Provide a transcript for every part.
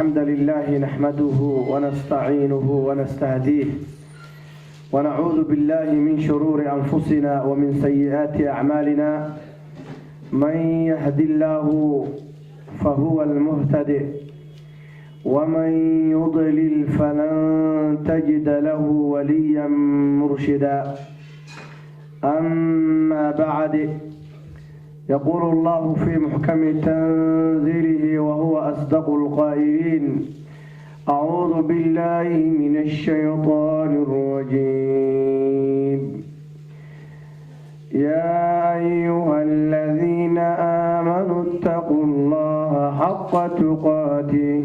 الحمد لله نحمده ونستعينه ونستهديه ونعوذ بالله من شرور أنفسنا ومن سيئات أعمالنا. من يهد الله فهو المهتدي ومن يضلل فلن تجد له وليا مرشدا. أما بعد، يقول الله في محكم تنزيله وهو أصدق القائلين: أعوذ بالله من الشيطان الرجيم. يا أيها الذين آمنوا اتقوا الله حق تقاته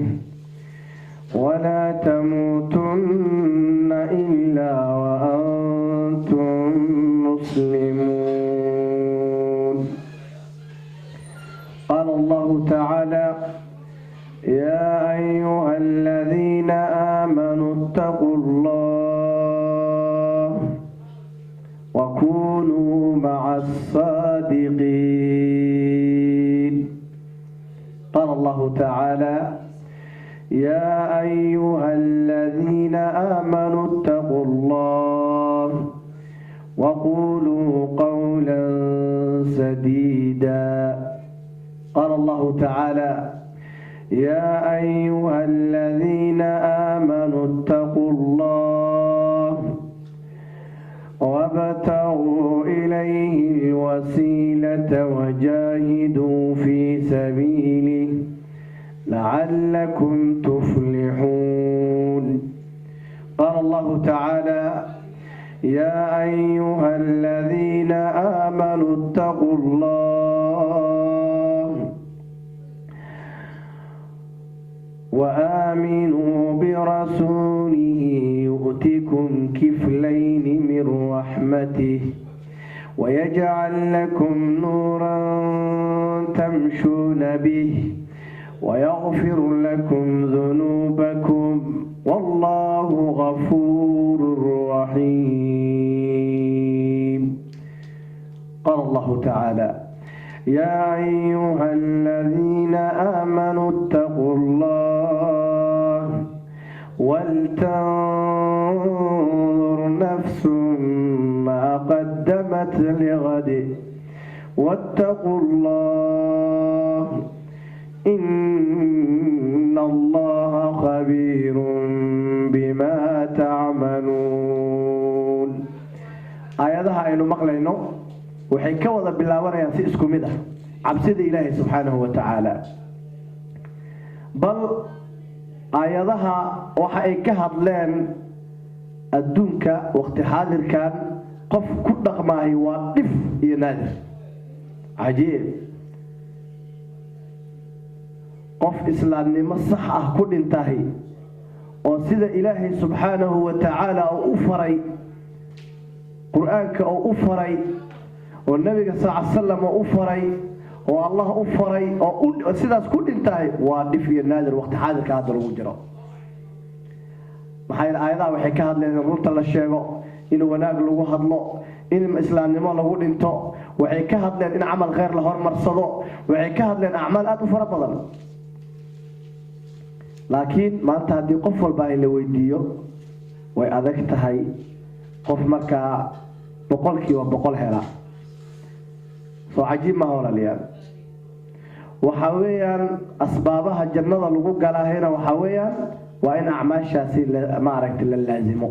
ولا تموتن إلا وأنتم مسلمون. قال الله تعالى: يا أيها الذين آمنوا اتقوا الله وكونوا مع الصادقين. قال الله تعالى: يا أيها الذين آمنوا اتقوا الله وقولوا قولا سديدا. قال الله تعالى: يا أيها الذين آمنوا اتقوا الله وابتغوا إليه الوسيلة وجاهدوا في سبيله لعلكم تفلحون. قال الله تعالى: يا أيها الذين آمنوا اتقوا الله وآمنوا برسوله يؤتكم كفلين من رحمته ويجعل لكم نورا تمشون به ويغفر لكم ذنوبكم والله غفور رحيم. قال الله تعالى: يا أيها الذين آمنوا اتقوا الله ولتنظر نفس ما قدمت لغد واتقوا الله إن الله خبير بما تعملون. آياتها aynu maqlayno waxay ka wada bilaabanayaan si isku mid ah cabsida Ilaahay subhanahu wa ta'ala. Bal aayadaha waxa ay ka hadleen adduunka waqti xaadirkan qof ku dhaqmay waa dhif iyo naadir. Ajeeb. qof islaamnimo sax ah ku dhintay oo sida Ilaahay subhanahu wa ta'ala u faray quraanka u faray oo nabiga sallallahu alayhi wasallam u faray oo Allah u faray oo sidaas ku dhintay waa dhif iyo naadir waqti xaadirka hadda lagu jiro. maxay aayadaha waxay ka hadleen runta la sheego in wanaag lagu hadlo in islaamnimo lagu dhinto waxay ka hadleen in amal khayr la hormarsado waxay ka hadleen acmaal aad u fara badan. laakiin maanta hadii qof walba ay la weydiiyo way adag tahay qof marka boqolkiiba boqol hela. soo cajiib ma hawlaaliyaa waxa weeyaan asbaabaha jannada lagu galaahayna waxa weeyaan waa in acmaashaasi ma aragti la laazimo.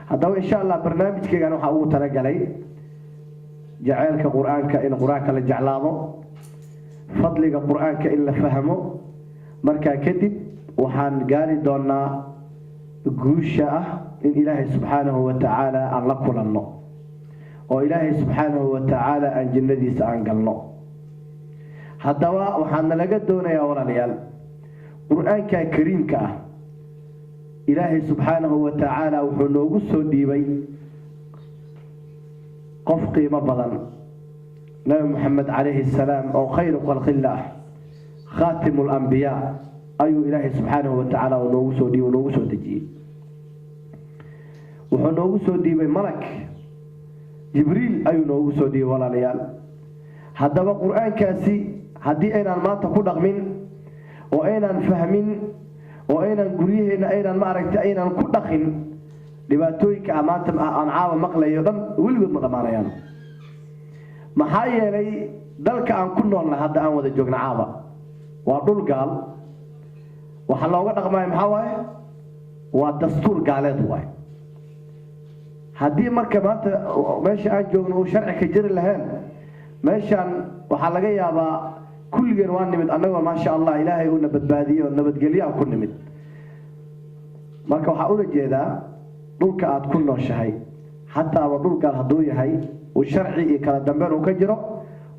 haddaba insha Allah barnaamijkeena waxa uu talagalay jaceelka quraanka in quraanka la jeclaado fadliga quraanka in la fahmo marka kadib waxaan gaari doonaa guusha ah in Ilaahay subhanahu wa ta'ala aan la kulanno oo Ilaahay subhanahu wa ta'ala aan jannadiisa aan galno. haddaba waxaan laga doonayaa walaalayaal quraanka kariimka ah Ilaahay subhanahu wa ta'ala wuxuu noogu soo dhiibay qof qiimo badan Nabi Muhammad alayhi salaam oo khayru khalqillah khatimul anbiya ayuu Ilaahay subhanahu wa ta'ala noogu soo dhiibay noogu soo dejiyay. wuxuu noogu soo dhiibay malak Jibriil ayuu noogu soo dhiibay walaalayaal. haddaba quraankaasi haddii aynaan maanta ku dhaqmin oo aynaan fahmin وأين قريهنا أين ما عرفت أين كدخن dhibaatooyinka amaanta aan caaba maqlayo dhan weligood ma dhamaanayaan maxaa yeelay dalka aan ku noolnahay hadda aan wada joogna caaba waa dhul gaal waxa looga dhaqmayo maxaa waaye waa dastuur gaaleed waaye haddii marka maanta meesha aan joogno uu sharci ka jiri lahayn meeshaan waxaa laga yaabaa kulligeen waa nimid annagoo maasha allah ilaahay uuna badbaadiyo nabadgelyo aan ku nimid marka waxaa ula jeedaa dhulka aad ku nooshahay xataa waa dhulka hadduu yahay uu sharci iyo kala dambeyn uu ka jiro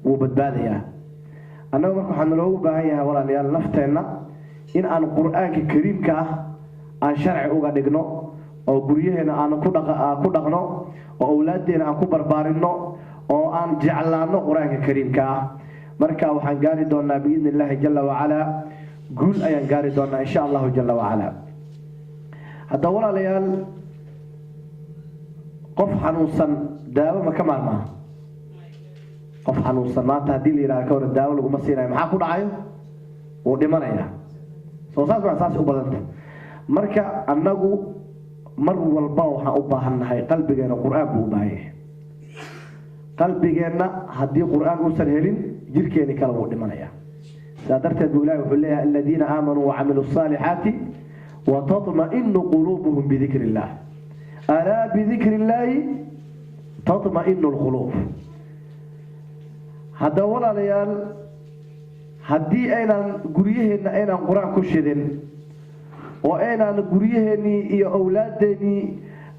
wuu badbaadayaa annaga marka waxaan loogu baahan yahay walaalayaal nafteenna in aan qur'aanka kariimka ah aan sharci uga dhigno oo guryaheena aan ku dhaqno oo awlaadeena aan ku barbaarinno oo aan jeclaano qur'aanka kariimka ah marka waxaan gaari doonaa biidni illaahi jalla wacala guul ayaan gaari doonaa insha allahu jalla wacala hadda walaalayaal qof xanuunsan daawo ma ka maarmaa qof xanuunsan maanta haddii la yidhahdo ka hor daawo laguma siinayo maxaa ku dhacayo wuu dhimanayaa soo saas baa saas u badanta marka annagu mar walba waxaan u baahannahay qalbigeena qur'aan buu u baahan yahay qalbigeenna haddii qur'aan uusan helin jirkeeni kale wuu dhimanayaa sidaa darteed buu ilaahi wuxuu leeyahay aladiina aamanuu wacamiluu الصaalixaati watطma'inu quluubuhum bidikri illah ألا بذكر الله تطمئن القلوب هذا ولا ليال هدي أين قريهن أين قرآن كشدن وأين قريهني يا أولادني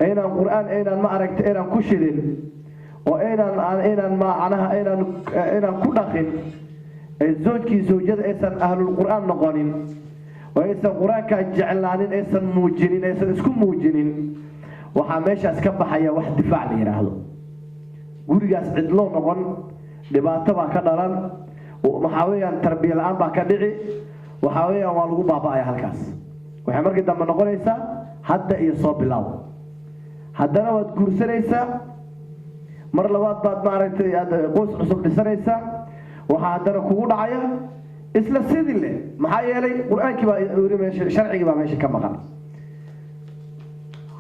أين قرآن أين ما أركت أين كشدن وأين ما عنها أين كنخن الزوج كي زوجات أيسن أهل القرآن نقانين وأيسن قرآن كجعلانين أيسن موجنين أيسن اسكم موجنين waxaa meeshaas ka baxaya wax difaac la yiraahdo gurigaas cidlo noqon dhibaato baa ka dhalan waxa weeyaan tarbiya la'aan baa ka dhici waxa weeyaan waa lagu baaba'aya halkaas waxay markii dambe noqonaysaa hadda iyo soo bilaw haddana waad guursanaysaa mar labaad baad maaragtay qoys cusub dhisanaysaa waxaa haddana kugu dhacaya isla sidii leh maxaa yeelay qur'aankii baa sharcigii baa meesha ka maqan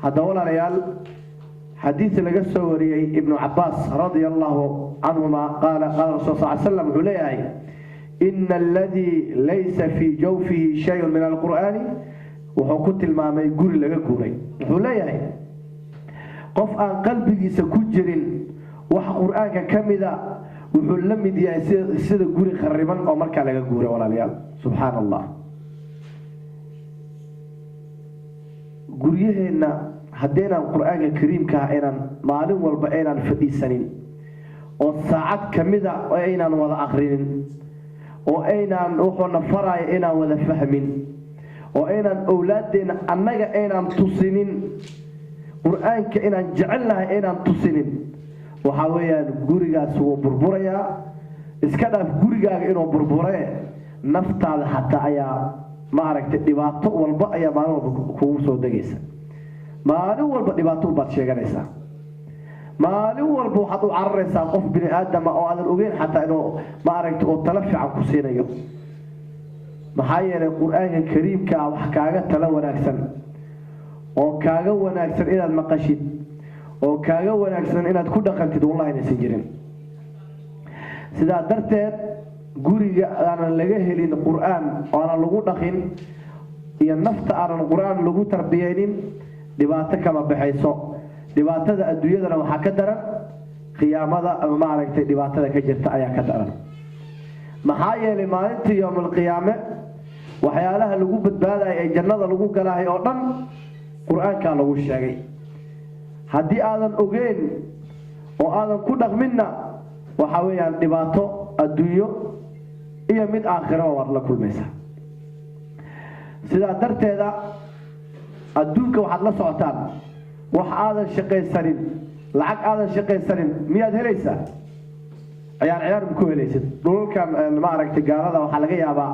هذا ولا ريال حديث لقصه وريي ابن عباس رضي الله عنهما قال الرسول صلى الله عليه وسلم عليه إن الذي ليس في جوفه شيء من القرآن وحكوت المامي يقول لك قولي عليه قف عن قلبك سكجر وح قرآنك كمذا وحلم دي سيد قولي خربا أو مركا لك قولي ولا ريال سبحان الله guryaheena haddeenaan qur'aanka kariimka aynaan maalin walba aynaan fadhiisanin oo saacad kamida aynaan wada aqrinin oo aynaan wuxuuna faraayo inaan wada fahmin oo aynaan awlaadeena annaga aynaan tusinin qur'aanka inaan jecelnahay aynaan tusinin waxaa weeyaan gurigaas wuu burburayaa iska dhaaf gurigaaga inuu burburee naftaada xataa ayaa ما أركت دبعت والبقى يا مالو كوس ودقيس مالو والبقى دبعت وبات شيء جالسة مالو والبقى حطوا عرسة قف بني آدم أو على الأوجين حتى إنه ما أركت وطلف عن كوسينا يوم محايا القرآن الكريم كحكاجة تلون أكثر وكاجون أكثر إلى المقاشيد وكاجون أكثر إلى تكون دخلت والله نسجرين سيدا درتين guriga aan laga helin qur'aan oo aan lagu dhaqin iyo nafta aan qur'aan lagu tarbiyeenin dhibaato kama baxayso dhibaatada adduunyada waxa ka daran qiyaamada ama aragtay dhibaatada ka jirta ayaa ka daran maxaa yeelay maalintii yawmul qiyaame waxyaalaha lagu badbaadayo ee jannada lagu galaayo oo dhan qur'aanka lagu sheegay haddii aadan ogeyn oo aadan ku dhaqminna waxa weeyaan dhibaato adduunyo iyo mid aakhiro war la kulmaysa sida darteeda adduunka waxaad la socotaan wax aadan shaqaysanin lacag aadan shaqaysanin miyaad helaysaa ciyaar ku helaysid dhulka ma aragtay gaalada waxa laga yaabaa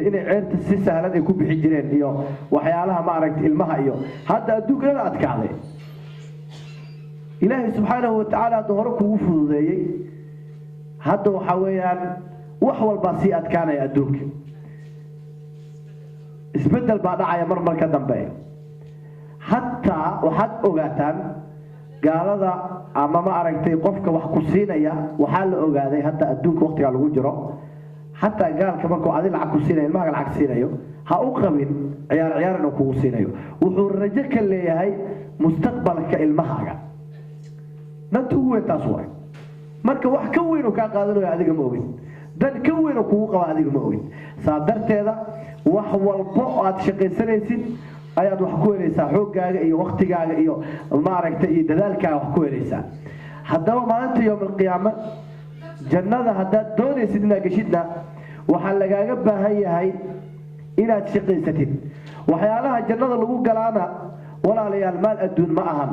inay ceerta si sahlan ay ku bixi jireen iyo waxyaalaha ma aragtay ilmaha iyo hadda adduunka la adkaaday ilaahay subhanahu wa ta'ala hore kugu fududeeyay hadda waxa weeyaan wax walba si adkaanay adduunka isbedel baa dhacaya mar ka dambeeya hatta waxaad ogaataan gaalada ama ma aragtay qofka wax ku siinaya waxa la ogaaday hatta adduunka waqtiga lagu jiro hatta gaalka markuu adil lacag ku siinayo ilmaha lacag siinayo ha u qabin ciyaar inuu kugu siinayo wuxuu rajo ka leeyahay mustaqbalka ilmahaaga nantu weyn taas way marka wax ka weyn oo ka qaadanayo adiga ma ogin dan ka weyn oo kugu qaba adiga ma ogin saadarteeda wax walba aad shaqaysanaysid ayaad wax ku helaysaa xoogaaga iyo waqtigaaga iyo maaragtay iyo dadaalkaaga wax ku helaysaa haddaba maalinta yawmal qiyaama jannada haddaad doonaysid inaad geshidna waxaa lagaaga baahan yahay inaad shaqaysatid waxyaalaha jannada lagu galaana walaalayaal maal adduun ma ahan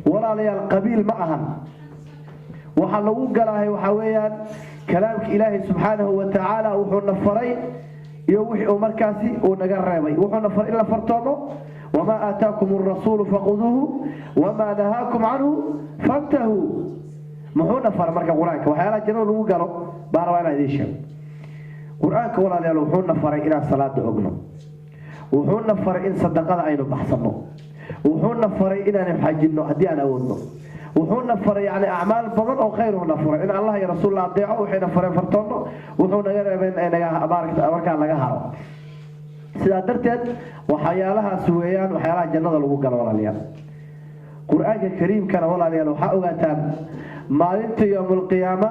walaalayaal qabiil ma ahan waxa lagu galaahay waxa weeyaan kalaamka ilaahay subxaanahu wa tacaala wuxuu nafaray iyo wixii markaasi uu naga reebay wuxuu nafar ila fartoomo wama aataakum ar-rasuul faquduhu wama nahaakum anhu fantahu muxuu nafar marka quraanka waxyaalaha jannada lagu galo baa rabaa inaad isha quraanka walaalayaal wuxuu nafaray inaan salaada ogno wuxuu nafaray in sadaqada aynu baxsano wuxuu nafaray inaan xajino hadii aan awoodno wuxuu nafaray yani acmaal badan oo khayr oo nafaray in Allah iyo rasuulullah adeeco wixii nafaray fartoono wuxuu naga reebeen inaga marka laga haro sida darteed waxyaalahaas weeyaan waxyaalaha jannada lagu galo walaalayaal quraanka kariimkana walaalayaal waxa ogaataan maalinta yawmul qiyaama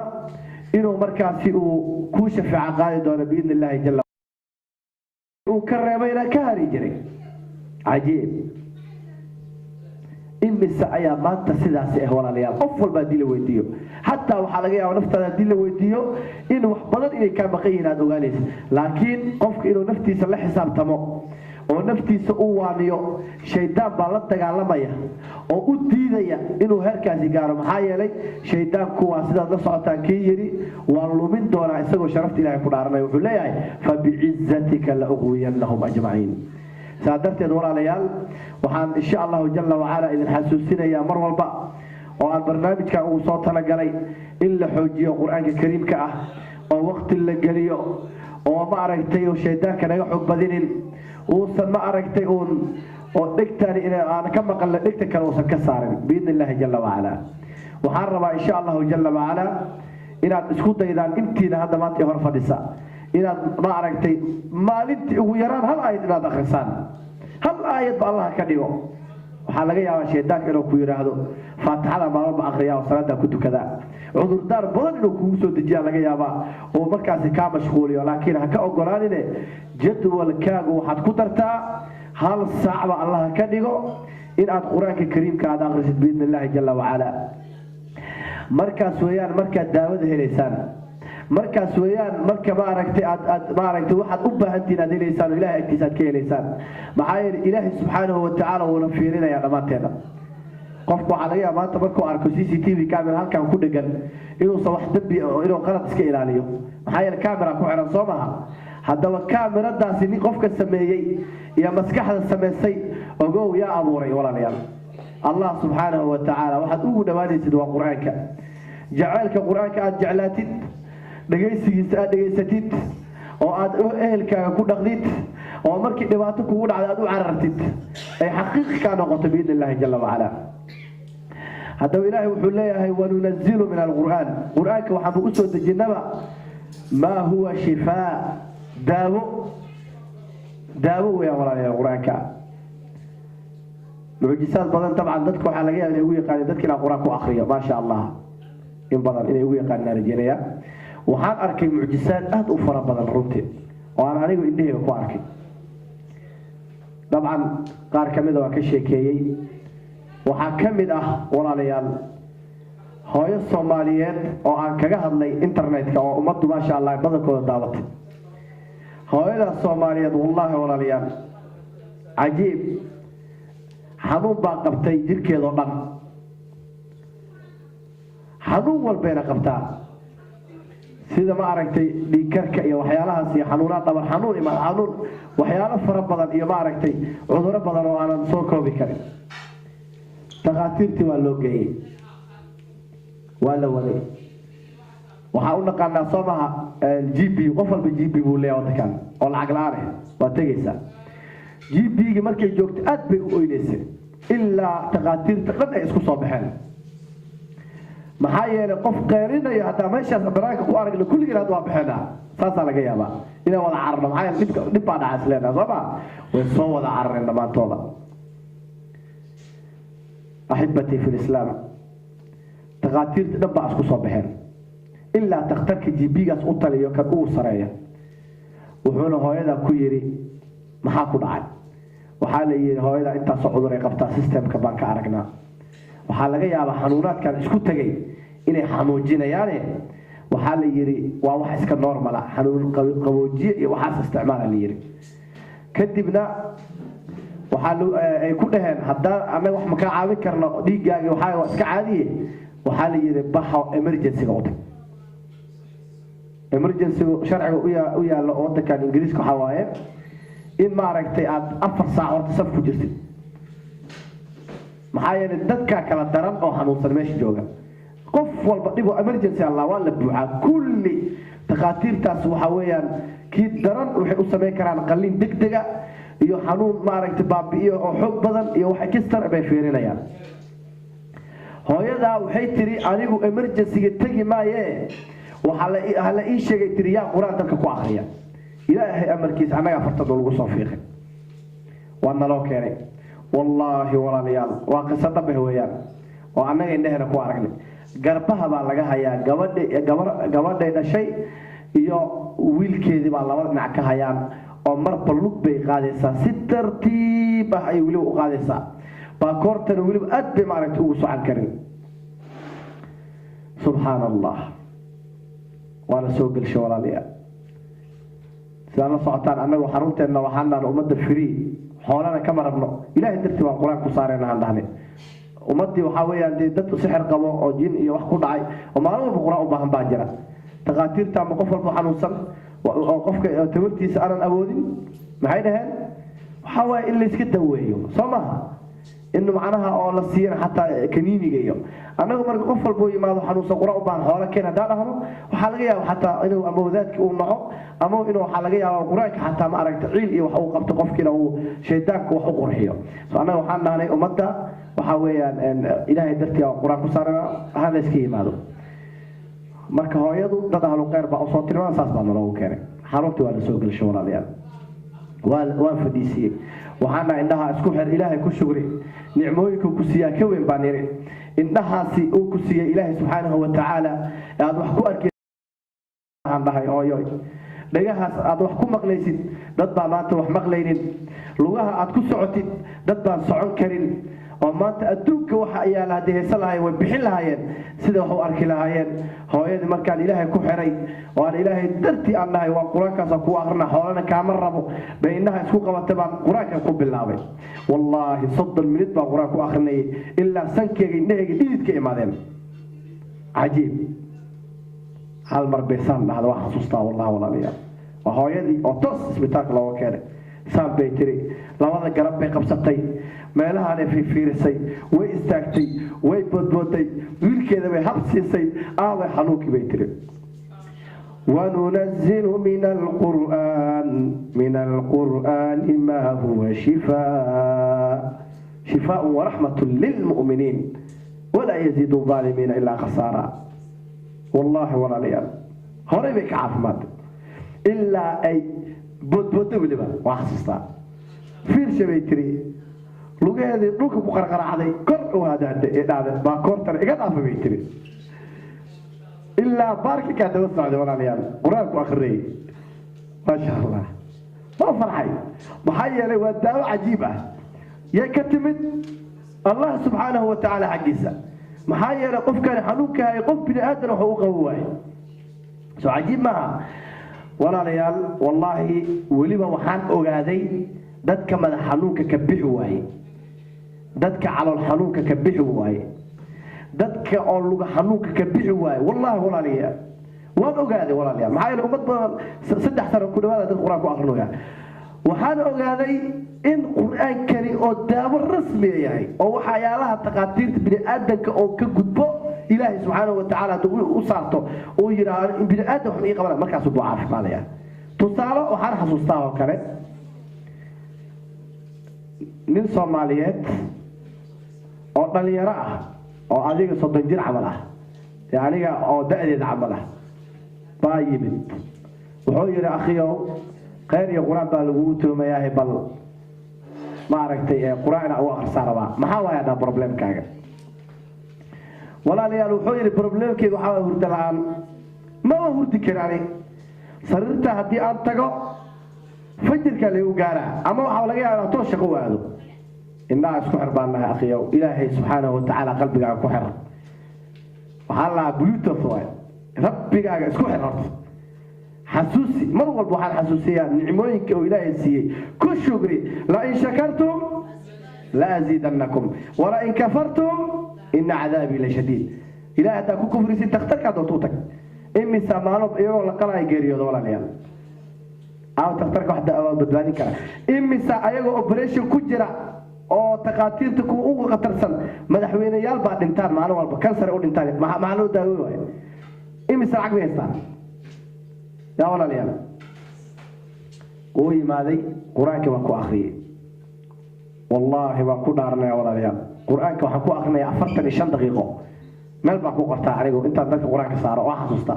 inuu markaasi uu ku shafaaca qaadi doono biidnillaahi jalla uu ka reebayna ka hari jiray ajeeb imisa ayaa maanta sidaas ah walaalayaal qof walba dil weydiyo hatta waxa laga yaabaa naftada dil weydiyo in wax badan inay ka maqayeen aad ogaanaysa laakiin qofka inuu naftiisa la xisaabtamo oo naftiisa uu waaniyo shaydaan baa la dagaalamaya oo u diidaya inuu heerkaasi gaaro maxaa yeelay shaydaanku waa sidaad la socotaan kii yiri waa lumin doonaa isagoo sharafta Ilaahay ku dhaaranayo wuxuu leeyahay fa bi'izzatika la ughwiyannahum ajma'in saadarteed walaalayaal waxaan insha Allah jalla wa ala idin xasuusinayaa mar walba oo aan barnaamijka ugu soo talagalay in la xoojiyo quraanka kariimka ah oo waqti la galiyo oo ma aragtay oo shaydaanka naga xog badinin uusan ma aragtay oo dhigtaan in aan ka maqal dhigta kale oo ka saarin biidnillaahi jalla wa ala waxaan rabaa insha Allah jalla wa ala inaad isku daydaan intiina hadda maanta hor fadhisa inaad ma aragtay maalintii ugu yaraan hal aayad inaad akhrisaan hal aayad ba Allah ka dhigo waxa laga yaabaa shaydaanka inuu ku yiraahdo faatixada maalmo akhriya oo salaada ku tukada cudurdaar badan inuu kugu soo dejiya laga yaabaa oo markaas ka mashquuliyo laakiin ha ka ogolaanine jadwalkaagu waxaad ku dartaa hal saac ba Allah ka dhigo in aad quraanka kariimka aad akhrisid biidnillaahi jalla wa ala markaas weeyaan marka daawada heleysaan markaas weeyaan marka ma aragtay aad waxaad u baahantiin aad heleysaan Ilaahay agtiisa ka heleysaan maxaa yeelay Ilaahay subxaanahu wa ta'ala uu fiirinaya dhamaanteeda qofku waxa laga yaabaa maanta markuu arko CCTV camera halkan ku dhagan inuu soo wax dambi inuu qalad iska ilaaliyo maxaa yeelay camera ku xiran Soomaha haddaba kameradaasi nin qofka sameeyay iyo maskaxda sameysay ogow yaa abuuray walaalayaal Allah subxaanahu wa ta'ala waxaad ugu dhawaanaysid waa quraanka jacaylka quraanka aad jeclaatid dhageysigiisa aad dhageysatid oo aad ehelkaaga ku dhaqdid oo markii dhibaato kugu dhacdo aad u carartid ay xaqiiqi ka noqoto biidnillaahi jalla wa ala haddaba Ilaahay wuxuu leeyahay wa nunazzilu min al-Qur'an quraanka waxaan u soo dejinaba ma huwa shifaa daawo weeyaan walaalayaal quraanka mucjisaad badan tabcan dadku waxa laga yaabaa inay ugu yaqaaneen dadka inay quraanka ku akhriyo ma sha Allah in badan inay ugu yaqaanaan rajeynaya waxaan arkay mucjisaad aad u fara badan runtii oo aan anigu indhahayga ku arkay dabcan qaar kamid ah ka sheekeeyay waxa kamid ah walaalayaal hooyo Soomaaliyeed oo aan kaga hadlay internetka oo ummaddu ma sha Allah badankooda daawatay hooyada Soomaaliyeed wallahi walaalayaal ajiib xanuun baa qabtay jirkeeda oo dhan xanuun walbeena qabtaa sida ma aragtay dhiigkarka iyo waxyaalahaas iyo xanuunada dhabar xanuun ima xanuun waxyaalo fara badan iyo ma aragtay cudurro badan oo aanan soo koobi karin taqaatiirtii waa loo geeyay waa la waday waxaa u naqaanaa soo maha GP qof walba GP buu leeyahay waddankan oo lacag la'aan ah waa tegaysaa GP-gi markay joogto aad bay u oynaysay ilaa takhaatiirta dhan ay isku soo baxeen maxaa yeelay qof qeyrinayo haddaa meeshaas banaanka ku aragna kulligiin hadda waa baxeenaa saasaa laga yaabaa inaan wada cararno maxaa yeele dhib baa dhacay isleenaha soo ma way soo wada carareen dhammaantooda أحبتي في الإسلام تغاتير تنبع اسكو صبحين إلا تخترك جيبيغاس أطلي يوكا أو سرايا وحونا هويدا كويري محاكو دعان وحالي هويدا انتا صعود ريقبتا سيستم كبان كعرقنا وحالي يابا حنونات كان اسكو تغي إني حنوجينا يعني وحالي يري وواحد اسكا نورمالا حنون قوجي وحاس استعمال اللي يري كدبنا waxaa ay ku dhaheen hadda anaga wax ma ka caawin karno dhiigaaga waxa iska caadiye waxa la yiri baxo emergency ga wada emergency sharciga u yaalo wadanka Ingiriiska waxa waaye in ma aragtay aad 4 saac horta saf ku jirtid maxaa yeelay dadka kala daran oo xanuunsan meesha jooga qof walba dhibo emergency Allah waa la buuxa kulli takhaatiirtaas waxa weeyaan kii daran waxay u sameyn karaan qalliin degdeg ah iyo xanuun ma aragtay baabi'iyo oo xoog badan iyo waxa kastar bay fiirinayaan hooyada waxay tiri anigu emergency-ga tagi maaye waxa la ii sheegay tiri yaa quraan dadka ku akhriya ilaahay amarkiisa anaga fartado lagu soo fiiqay waana loo keenay wallahi walaalayaal waa qisada bay weeyaan oo anaga indheena ku aragnay garbaha baa laga hayaa gabadhay dhashay iyo wiilkeedii baa laba dhinac ka hayaan oo marba lug bay qaadaysaa si tartiib ah ay wali u qaadaysaa baa koortan wali aad bay maaragtay ugu socon karin subhanallah wala soo galsho walaaliya sidaan la socotaan annagu xarunteena waxaan ummadda free xoolana kama rabno ilaahay dartii waan quraan ku saarayna aan dhahnay ummadii waxa weeyaan dad sixir qabo oo jin iyo wax ku dhacay oo maalin walba quraan u baahan baa jira takhaatiirta ma qof walba xanuunsan oo qofka tabartiisa aan awoodin maxay dhahaan waxa way in la iska daweeyo Soomaha in macnaha oo la siiyay hatta kaniiniga iyo anagu marka qof walba yimaado xanuunsan qura u baan xoolo keen hadaa dhahno waxa laga yaabaa hatta inuu amawdaadka uu naco ama inuu waxa laga yaabaa quraanka hatta ma aragta ciil iyo wax uu qabto qofkina uu shaydaanku wax u qurxiyo soo anagu waxaan nahay ummadda waxa weeyaan ilaahay dartii quraan ku saarana hada iska yimaado marka hooyadu dad ahlu qeyr baa soo tilmaan saas baa loo keenay xaruntii waa la soo galshay walaalayaal waa fadhiisiyay waxaana indhaha isku xir ilaahay ku shukri nicmooyinka ku siiya ka weyn baan yiri indhahaasi uu ku siiyay ilaahay subhanahu wa ta'ala aad wax ku arkaysan dhahay hooyoy dhagahaas aad wax ku maqlaysid dad baa maanta wax maqlaynin lugaha aad ku socotid dad baan socon karin oo maanta adduunka waxa ay yaalaaday heesa lahayn way bixin lahaayeen sida wax u arki lahaayeen hooyadii markaan ilaahay ku xiray oo aan ilaahay dartii aan nahay waa quraankaas ku akhrina xoolana kaama rabo baynaha isku qabatay baan quraanka ku bilaabay wallahi 30 minute baan quraan ku akhrinay ilaa sankeyga indhahayga dhididka imaadeen ajiib hal mar beesan dhahdo wax xasuustaa wallahi walaaliyaal waa hooyadii oo tos isbitaalka looga keenay saan bay tiri labada garab bay qabsatay meelaha ay fiirisay way istaagtay way bodbooday wiilkeeda bay habsiisay aaway xanuunki bay tiri وننزل من القرآن ما هو شفاء ورحمة للمؤمنين ولا يزيد الظالمين إلا خسارة والله ولا ليال هوري بك عافمات إلا أي bodboodo waliba waa xasuustaa fiirsha bay tiri lugeedii dhulka ku qarqaracday kor u hadaade ee dhacday baa koortan iga dhaafay bay tiri ilaa baarki ka daba socday walaalayaal quraan ku akhriyay ma sha Allah ma farxay maxay yeelay waa daawo cajiib ah yaa ka timid Allah subhanahu wa ta'ala xaqiisa maxay yeelay qofkan xanuunka hay qof bini aadan wuxuu u qabo waay soo cajiib ma walaalayaal wallahi waliba waxaan ogaaday dadka madax xanuunka ka bixi waayay dadka calool xanuunka ka bixi waayay dadka oo luga xanuunka ka bixi waayay wallahi walaalayaal waan ogaaday walaalayaal maxay ummad badan 3 sano ku dhawaada dad quraan ku akhrinaya waxaan ogaaday in quraankani oo daawo rasmi yahay oo waxyaalaha taqaatiirta bini aadanka oo ka gudbo إلهي سبحانه وتعالى وصارته ويرى بني آدم حمي قبل ما كاسو ضعاف ماليا تصالح وحال حسوسته وكله nin Soomaaliyeed oo dhalinyaro ah oo adiga 30 jir camal ah aniga oo da'deeda camal ah baa yimid wuxuu yiri akhiyow qeyr iyo quraan baa lagu tuumayaa bal ma aragtay quraan oo akhrisaraba maxaa waayada problemkaaga walaalayaal wuxuu yiri problemkeedu waxa hurda la'aan ma hurdi karaan sarirta hadii aan tago fajirka leeyo gaara ama waxa laga yaabaa toos shaqo waado inaa isku xirbaanahay akhiyow ilaahay subhanahu wa ta'ala qalbigaaga ku xir waxa la bluetooth way rabbigaaga isku xir horta xasuusi mar walba waxaan xasuusiyaa nicmooyinka oo ilaahay siiyay ku shukri la in shakartum la azidannakum wa la in kafartum in adabi la shadid ilaahay ta ku kufrisi takhtarka dootag imisa maano iyo la qala ay geeriyoodo walaalayaal aw takhtarka waxda aw badbaadin kara imisa ayagoo operation ku jira oo taqaatiirta ku ugu qatarsan madaxweynayaal baa dhintaan maalin walba kansar u dhintaan ma loo daaweeyo imisa lacag meestaan yaa walaalayaal oo yimaaday quraanka waa ku akhriyay wallahi waa ku dhaarnay walaalayaal quraanka waxa ku akhriyay 45 daqiiqo meel baa ku qortaa anigu inta dadka quraanka saaro oo xasuusta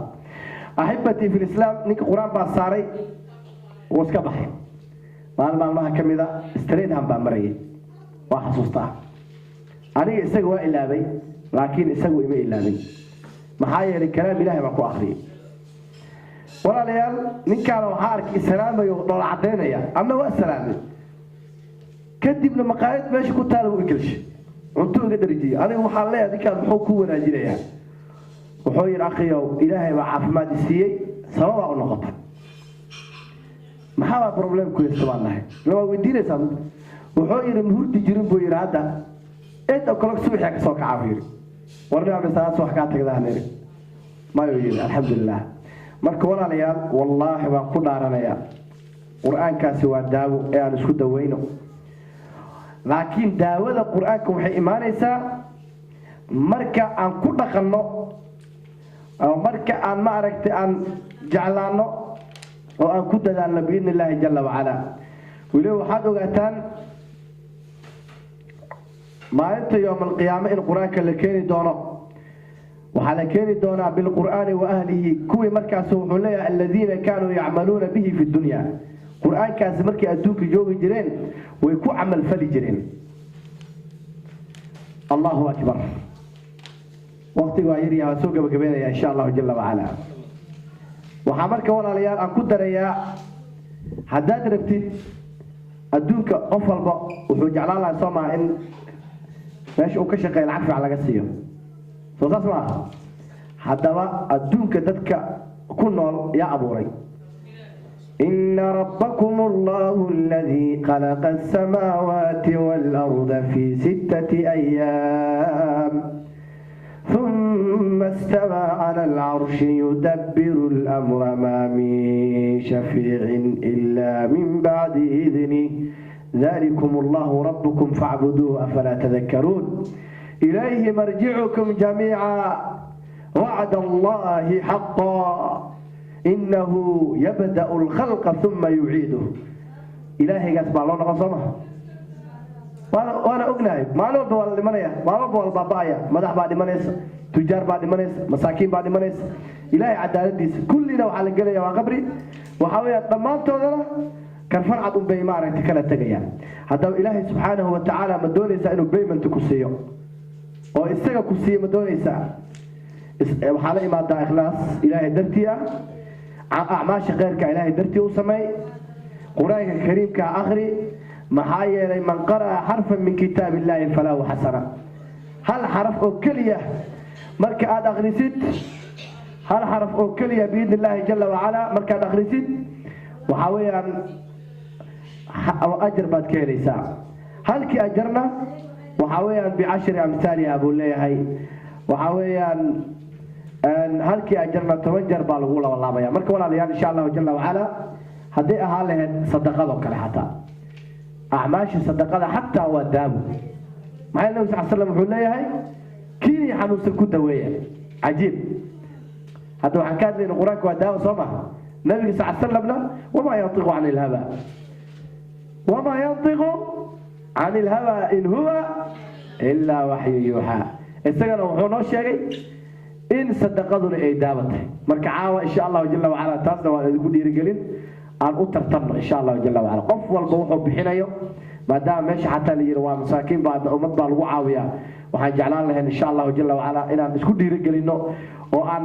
ahibati fil islam ninka quraan baa saaray واسكا بحي maalmaha kamida street han baa maray waa xasuusta aniga isaga waa ilaabay laakiin isagu ima ilaabay maxaa yeelay kalaam ilaahay baa ku akhriyay walaalayaal ninkaan waxa arkay salaamayo dhol cadeynaya ama waa salaamay kadibna maqaayad meesha ku taalo u galshay cunto uga darijiyo aniga waxa leeyahay ninkaan muxuu ku wanaajinayaa wuxuu yiri akhiyow ilaahay waa caafimaad siiyay sabab u noqotay maxaa problem ku yeesanahay laba weydiinaysan wuxuu yiri muhurti jirin buu yiri hadda inta kala subax ka soo kacaabir warna misaas wax ka tagdaanay ma yiri alxamdulillah marka walaalayaal wallahi waan ku dhaaranaya quraankaasi waa daawo ee aan isku daweyno laakiin daawada quraanka waxay imaanaysaa marka aan ku dhaqanno oo marka aan ma aragtay aan jeclaano oo aan ku dadaalno biidna ilaahi jalla wa ala wili waxaad ogaataan maalinta yawm alqiyaama in quraanka la keeni doono waxa la keeni doonaa bil quraani wa ahlihi kuwi markaas wuxuu leeyahay alladina kaanu ya'maluuna bihi fi dunya quraankaas markii adduunka joogi jireen way ku amal fali jireen Allahu akbar waqtiga ayriya soo gabagabeynaya insha Allah jalla wa ala waxa marka walaalayaal aan ku darayaa hadaad rabtid adduunka qof walba wuxuu jeclaan lahaa Soomaa in meesha uu ka shaqeeyo lacag fiican laga siiyo soo saasma hadaba adduunka dadka ku nool yaa abuuray إن ربكم الله الذي خلق السماوات والأرض في 6 أيام ثم استوى على العرش يدبر الأمر ما من شفيع إلا من بعد إذنه ذلكم الله ربكم فاعبدوه أفلا تذكرون إليه مرجعكم جميعا وعد الله حقا إنه يبدأ الخلق ثم يعيده إلهي قسم الله نقصمه وانا اغناي مالو دول لمنيا مالو دول بابايا مدح بعد منيس تجار بعد منيس مساكين بعد منيس الهي عدالتيس كلنا وحال غليا وا قبري وحاويا ضمانتودنا كان فرعد بي ما رنت كلا تغيا هذا الهي سبحانه وتعالى ما دونيسا انه بيمنت كسيو او اسغا كسيو ما دونيسا وحال ما دا اخلاص الهي درتيا اعماش غيرك الهي درتي وسمي قرآن الكريم كاخري محايا من قرأ حرفا من كتاب الله فله حسنة هل حرف أوكلية مركا أغريسيت هل حرف أوكلية بإذن الله جل وعلا مركا أغريسيت وحاويا أجر بعد كيريسا هل كي أجرنا وحاويا ب10 أمثالها أبو الله هاي وحاويا هل كي أجرنا توجر بالغولة والله بيا مركا ولا ليال إن شاء الله جل وعلا هدي أهالي صدقة وكلا حتى أعماش صدقة حتى ودام مع النبي صلى الله عليه وسلم يقول لي هاي كيني حنوسن كدوية عجيب هذا عن كاد لأن القرآن كواداه صمه النبي صلى الله عليه وسلم وما ينطق عن الهوى وما ينطق عن الهوى إن هو إلا وحي يوحى السجن وحنا شيء إن صدقنا إيدابته مركعاوة إن شاء الله جل وعلا تاسنا ويقول يرجلين أن أترتمنا إن شاء الله جل وعلا قف والبوح بحنايو ما دام ماشي حتى اللي يروى مساكين بعد أمد بالوعاوية وحنجعلان لهن إن شاء الله جل وعلا إن نسكت يرجلينه وأن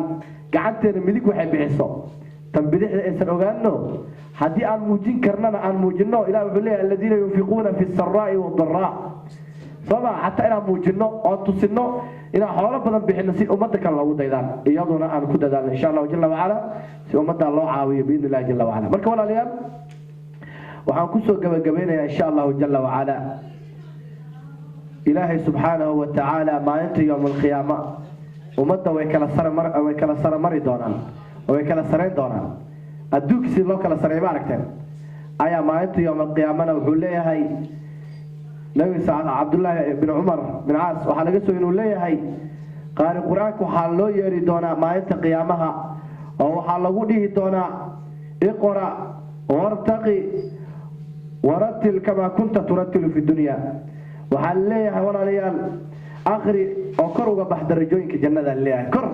قعدت ملك وحب حصو تنبدأ الإنسان أغانه هدي أن موجين كرنا أن موجنه إلى عليه الذين ينفقون في السراء والضراء صبا حتى إلى موجنه أو تصنه إلى حوالي بدن بحنسي أمتك الله وديدان يضنا أن كده دان إن شاء الله جل وعلا في أمة الله عاوية بإذن الله جل وعلا مركب ولا اليوم وحنكسو جبينا إن شاء الله جل وعلا إلهي سبحانه وتعالى ما أنت يوم القيامة ومدة ويكلا سر مري دونان ويكلا سرين دونان الدوك سي لو كلا سرين باركتين أيا ما أنت يوم القيامة وحوليها هاي نبي سعد عبد الله بن عمر بن عاص وحنا قصوا إنه ليه هاي قال القرآن وحلو يري دونا ما أنت قيامها أو حلو ديه دونا اقرأ وارتقي ورتل كما كنت ترتل في الدنيا وحليها ولا ليال آخري أو كروا بحد الرجوين كجنة اللي كر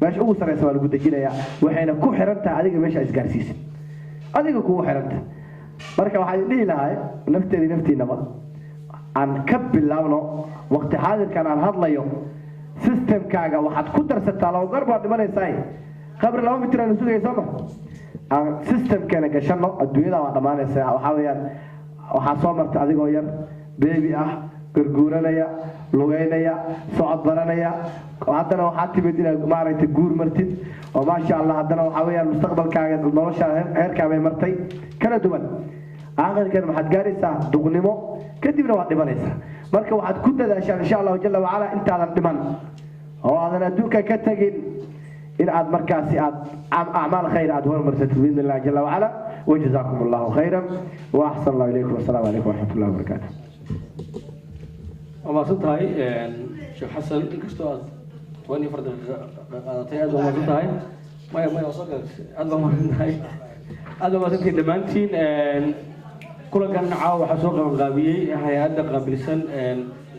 ماش أول سنة سوالف بدجينا وحين كوحرنت عليك ماش أسقارسيس عليك كوحرنت بركة واحد ليه لهاي نفتي نما عن كب اللونو وقت حاضر كان عن هذا اليوم سيستم كاجا واحد كتر ستة لو قرب ما يساي خبر لو متر نسوق يسمع عن سيستم كان كشنو الدنيا ما يساي وحاول وحصامرت عليك وير بيبي gurguuranaya lugeynaya socod baranaya haddana waxaad timid inaad maaragtay guur martid oo maasha Allah haddana waxa weeyaan mustaqbalkaaga nolosha heerka bay martay kala duwan aakhirkan waxaad gaaraysaa duqnimo kadibna waad dhimanaysaa marka waxaad ku dadaashaa insha Allah jalla wa ala intaadan dhiman oo aadan adduunka ka tagin in aad markaasi aad acmaal khayr aad hormarsatid bi Allah jalla wa ala wajazaakumullahu khayran wa ahsanallahu ilaykum wa assalamu alaykum wa rahmatullahi wa barakatuh وما صدقاي شيخ حسن كشتو تواني فرد قادتي ادو ما صدقاي ما يوصلك ادو ما صدقاي ادو ما صدقاي دمانتين كل كان عاو حسوق غابيي هيئه قابلسن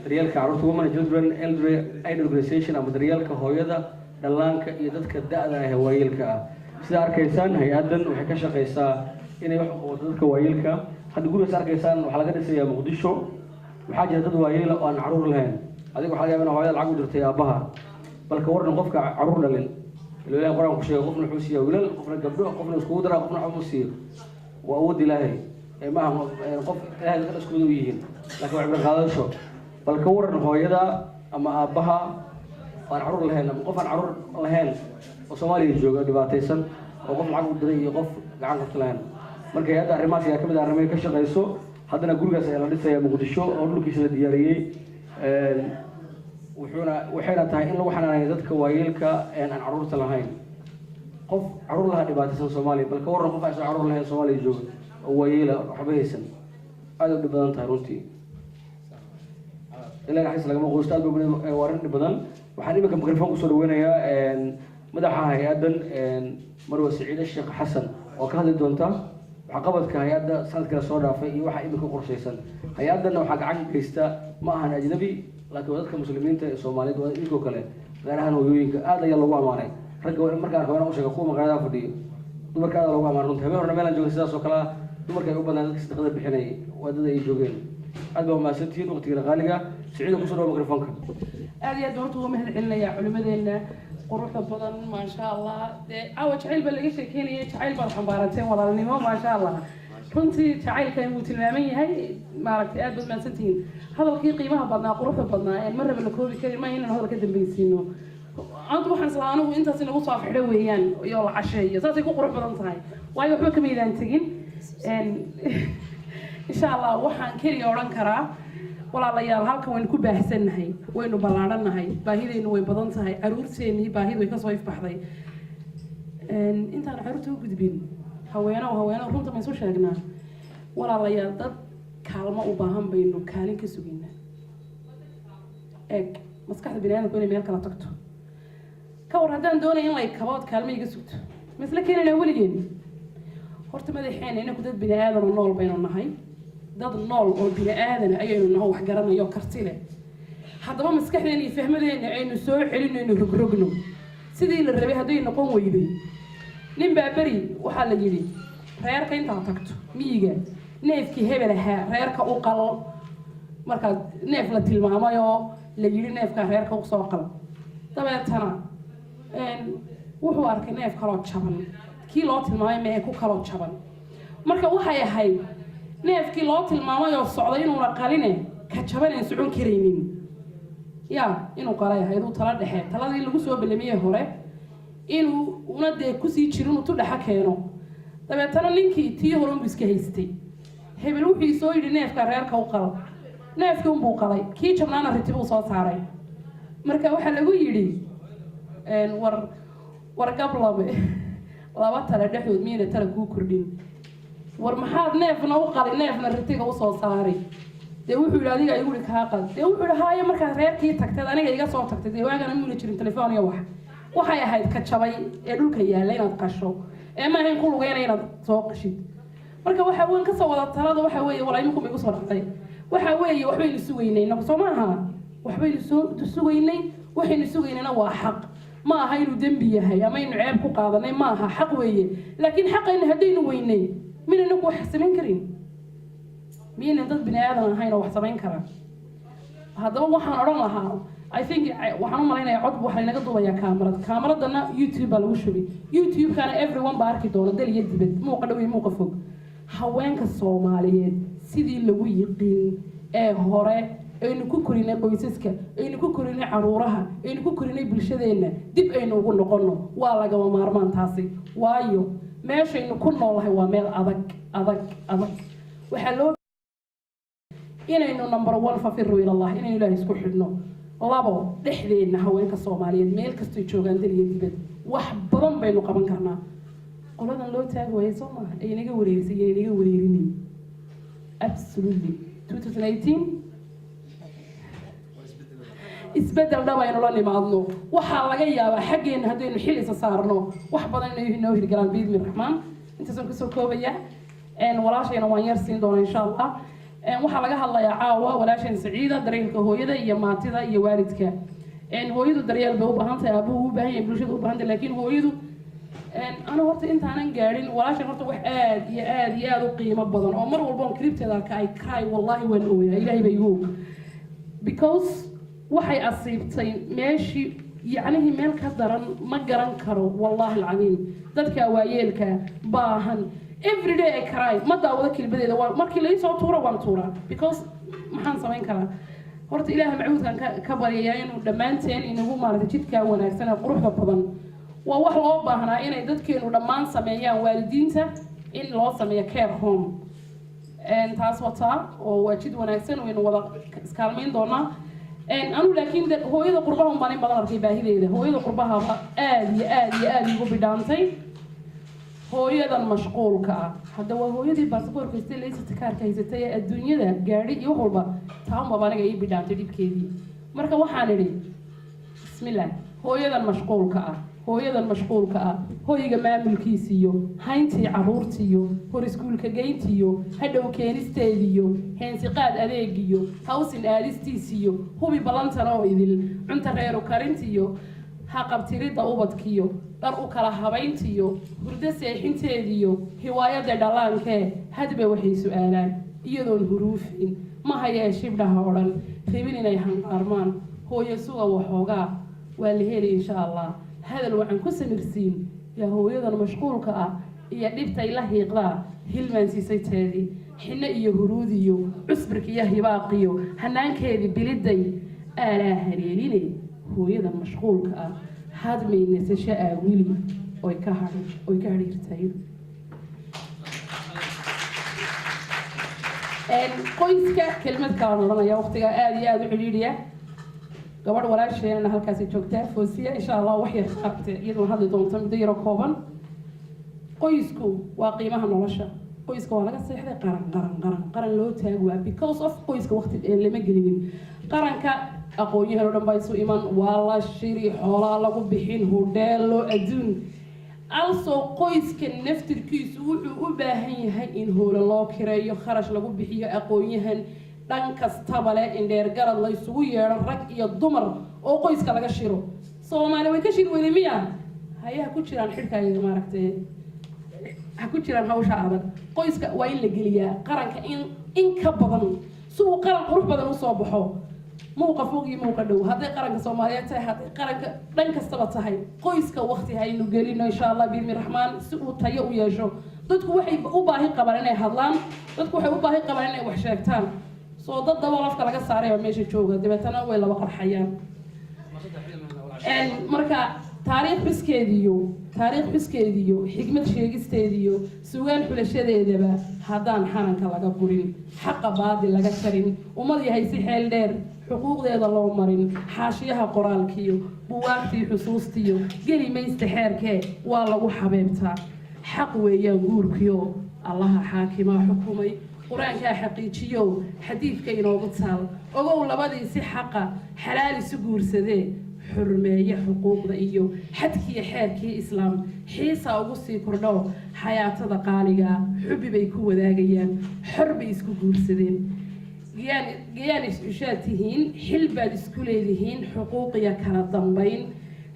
ريالك عروت ومن children elder aid organization ama daryeelka hooyada dhallaanka iyo dadka da'da ah waayilka ah sida arkaysaan hay'adan waxay ka shaqeysaa inay wax u qabto dadka waayilka hadda guriga arkaysaan waxa laga dhisayaa Muqdisho waxaa jira dad waayeel oo aan caruur lahayn adiga waxa laga yaabaa hooyada lacag u dirtay aabaha balka warna qofka caruur dhalin ilaahay quraan ku sheegay qofna wuxuu siiyay wiilal qofna gabdho qofna isku dara qofna waxu siiyo waa awood ilaahay ma qof ilaahay ka isku wada yihiin laakiin wax qaadasho balka warna hooyada ama aabaha aan caruur lahayn ama qof aan caruur lahayn oo Soomaaliya jooga dhibaataysan oo qof lacag u diray iyo qof gacan ka lahayn marka hay'adda arrimahaas ayaa kamid ah arrimaha ka shaqeyso haddana gurigaas ayaa la dhisayaa Muqdisho oo dhulkiisa la diyaariyay waxayna tahay in lagu xanaaneeyo dadka waayeelka aan caruurta lahayn qof caruur laha dhibaataysan Soomaaliya balka waran qof aan caruur lahayn Soomaaliya jooga oo waayeela waxba haysan aad u badan tahay runtii ilaa xis lagama qoysto aad u waran badan waxaan imika mikrofon ku soo dhaweynayaa madaxa hay'adan Marwa Saciid Sheekh Xasan oo ka hadli doonta waxqabadka hay'adda sanadka soo dhaafay iyo waxa imika qorshaysan hay'adana waxa gacan ka geysta ma ahan ajnabi laakiin dadka muslimiinta ee Soomaaliyeed waa inkoo kale gaar ahaan hooyooyinka aad ayaa lagu amaanay ragga markaa hore u sheegay kuwa magaalada fadhiyo dumarka aad lagu amaanay runtii hore meelan joogay sidaas oo kale dumarka ay u badnaan dadka sadaqada bixinay wadada ay joogeen aad baa maasantiin waqtiga qaaliga Saciid ku soo dhaw mikrofonka aad iyo aad doonto uma mahadcelinaya culimadeena quruxda badan ma sha Allah aw jacayl bal laga sheekeynay jacayl bal xambaaranteen walaalnimo ma sha Allah runtii jacaylka inuu tilmaaman yahay maaragtay aad baad maasantiin hadalkii qiimaha badnaa quruxda badnaa ee marraba la koobi karin ma inaan hadal ka dambaysiino عنده واحد صلانه وأنت سنة وصاف حلويان يلا عشية صار يكون قرب بدن صحيح وايد وحبة كميدان تجين إن شاء الله وحن كل يوران كرا ولا الله يا هالك وين كوب بحسن هاي وينو بلارنا هاي باهيد إنه وين صحيح عرور سيني باهيد ويكسويف بحضي أنت أنا عرورته قدبين هوانا وهم تما يسوي شغنا ولا الله يا ضد كلمة وبهم بينه كانين كسوينا maskaxda bini'aadamku inay meel kala tagto ka war haddaan doonaya in lay kabood kaalmo iga sugto misla keenanaa weligeen horta madaxeena inaku dad bini'aadan oo nool baynu nahay dad nool oo bini'aadana ayaynu naho wax garanayo karti leh haddaba maskaxdeena iyo fahmadeena aynu soo celinayno rogrogno sidii la rabay hadday noqon weyday nin baa beri waxaa la yidhi reerka intaad tagto miyiga neefkii hebel ahaa reerka u qal markaa neef la tilmaamay oo la yidhi neefkaa reerka u soo qal dabeetana wuxuu arkay neef kaloo jaban kii loo tilmaamay mee ku kaloo jaban marka waxay ahayd neefkii loo tilmaamay oo socday inuuna qaline ka jaban aan socon karaynin yaa inuu qalay ahayd uu tala dhexe taladii lagu soo belamiyey hore inuu una dee kusii jiro inuu tu dhexa keeno dabeetana ninkii tii hore unbu iska haystay hebel wuxuu soo yidhi neefka reerka u qal neefkii unbuu qalay kii jabnaana ritibuu soo saaray marka waxaa lagu yidhi war gablame laba tale dhexdood miyayna tala kuu kordhin war maxaad neefna u qali neefna ritiga usoo saaray dee wuxuu yidhi adiga igu yidhi kaa qal dee wuxuu yidhi haaye markaad reerkii tagteed aniga iga soo tagtay dee waagana muuna jirin telefoon iyo waxay ahayd ka jabay ee dhulka yaalla inaad qasho ee ma ahayn ku lugeyna inaad soo qashid marka waxaa weyn kasoo wada talada waxaa weeye walaa iminkum igu soo dhacday waxaa weeye waxbaynu sugaynay inagu soo maaha waxbaynu sugaynay waxaynu sugaynayna waa xaq ma aha inuu dembi yahay ama aynu ceeb ku qaadanay ma aha xaq weeye laakiin xaqayna haddaynu weynay minayna ku wax samayn karin miyaynan dad bini aadan ahayn oo wax samayn karaan haddaba waxaan odhan lahaa I think waxaan u malaynayaa cod waxaa inaga duubayaa kaamarada YouTube baa lagu shubay YouTube-kana everyone baa arki doona dal iyo dibad muuqa dhow iyo muuqa fog haweenka Soomaaliyeed sidii lagu yiqiin ee hore aynu ku korinay qoysaska aynu ku korinay caruuraha aynu ku korinay bulshadeena dib aynu ugu noqono waa lagama maarmaan taasi waayo meeshaynu ku noolahay waa meel adag waxaa loo inaynu number 1 fafiru ila Allah inaynu Ilaahay isku xidhno labo dhexdeena haweenka Soomaaliyeed meel kasta ay joogaan dal iyo dibad wax badan baynu qaban karnaa qoladan loo taag waayay Soomaaliya ay inaga wareerisay ay inaga wareerinin absolutely 2018 isbedel dhab aynu la nimaadno waxaa laga yaabaa xaggeena haddaynu xil isa saarno wax badan inoo hirgalaan biidmi raxmaan intaasaan kusoo koobaya walaashayna waan yar siin doona insha allah waxaa laga hadlayaa caawa walaasheen Saciida dareenka hooyada iyo maatida iyo waalidka hooyadu daryeel bay u baahan tahay aabuhu u baahan yahay bulshada u baahan tahay laakiin hooyadu ana horta intaanan gaadhin walaasheen horta wax aad u qiimo badan oo mar walba on kribteeda ka ay cry wallahi waan ooyaa ilaahay bay igu because waxay asiibtay meeshii yacnihii meel ka daran ma garan karo wallahi alcadiim dadka waayeelka baahan every day I cry ma daawado kilbadeeda markii la soo tuuro waan tuuraa because maxaan samayn karaa horta ilaahay macuudkan ka baryayaa inuu dhammaanteen inagu maaragtay jidka wanaagsan ee quruxda badan waa wax loo baahnaa inay dadkeenu dhammaan sameeyaan waalidiinta in loo sameeyo care home taas wataa oo waa jid wanaagsan waynu wada iskaalmayn doonaa anu laakiin hooyada qurbaha un baan in badan arkay baahideeda hooyada qurbaha aad ugu bidhaantay hooyadan mashquulka ah hadda waa hooyadii baasaboorka haystay laysata kaarka haysatay ee adduunyada gaadhi iyo wax walba taanbaba aniga ii bidhaantay dhibkeedii marka waxaan idhi bismillah hooyadan mashquulka ah hooyiga maamulkiisiyo hayntii caruurtiyo hor iskuulka geyntiyo hadhow keenisteediyo heensiqaad adeegiyo hawsin aadistiisiyo hubi ballantan oo idil cunta reeru karintiyo haqabtiridda ubadkiyo dhar u kala habayntiyo hurdo seexinteediyo hiwaayada dhallaankee hadba waxay su-aalaan iyadoon huruufin ma hayee shibdhaha oo dhan rabin inay hanqaarmaan hooyo suga waxoogaa waa la heli insha allah hadal waxaan ku samirsiin yaa hooyadan mashquulka ah iyo dhibtay la hiiqdaa hilmaansiisay teedii xinno iyo huruudiyo cusbirka iyo hibaaqiyo hanaankeedii biliday aalaa haleeline hooyadan mashquulka ah hadmay nasasho aawili oy ka hadhiirtay qoyska kelmad kalaan odhanaya waqtigaa aad u xidhiidhiya gabadh walaasheenana halkaasay joogtaa foosiya insha allah wax yar qabte iyadoo hadli doonta muddo yaro kooban qoysku waa qiimaha nolosha qoyska waa laga seexday qaran loo taag waa because of qoyska waqti lama gelinin qaranka aqoon-yahan oo dhan baa isu iman waa la shiri xoolaa lagu bixin hodheelo adduun also qoyska naftirkiisu wuxuu u baahan yahay in hoola loo kireeyo kharash lagu bixiyo aqoon-yahan dhan kastaba leh in dheergarad la isugu yeedho rag iyo dumar oo qoyska laga shiro soomaali way ka shiri weyday miya hayaha ku jiraan xidhkaayaga maaragtay ha ku jiraan hawsha adag qoyska waa in la geliyaa qaranka in ka badan si uu qaran qurux badan usoo baxo muuqa fog iyo muuqa dhow hadday qaranka soomaaliyeed tahay hadday qaranka dhan kastaba tahay qoyska waqti haynu gelino insha allah biidni raxmaan si uu tayo u yeesho dadku waxay u baahi qabaan inay hadlaan dadku waxay u baahi qabaan inay wax sheegtaan soo dad daba lafka laga saaraya meesha jooga dabeetana way laba qarxayaan marka taariikh xuskeediyo xigmad sheegisteediyo sugaan xulashadeedaba haddaan xananka laga gurin xaqa baadi laga jarin ummad yahay si xeel dheer xuquuqdeeda loo marin xaashiyaha qoraalkiyo buwaagtii xusuustiyo geli maysta xeerkee waa lagu xabeebtaa xaq weeyaan guurkiyo allaha xaakimaa xukumay qur-aankaa xaqiijiyo xadiidka inoogu taal ogow labadii si xaqa xalaal isu guursadee xurmeeye xuquuqda iyo xadkiiyo xeerkii islaam xiisaa ugu sii kordho xayaatada qaaliga xubbi bay ku wadaagayaan xor bay isku guursadeen gayaan is-ushaad tihiin xil baad isku leedihiin xuquuqiyo kala dambayn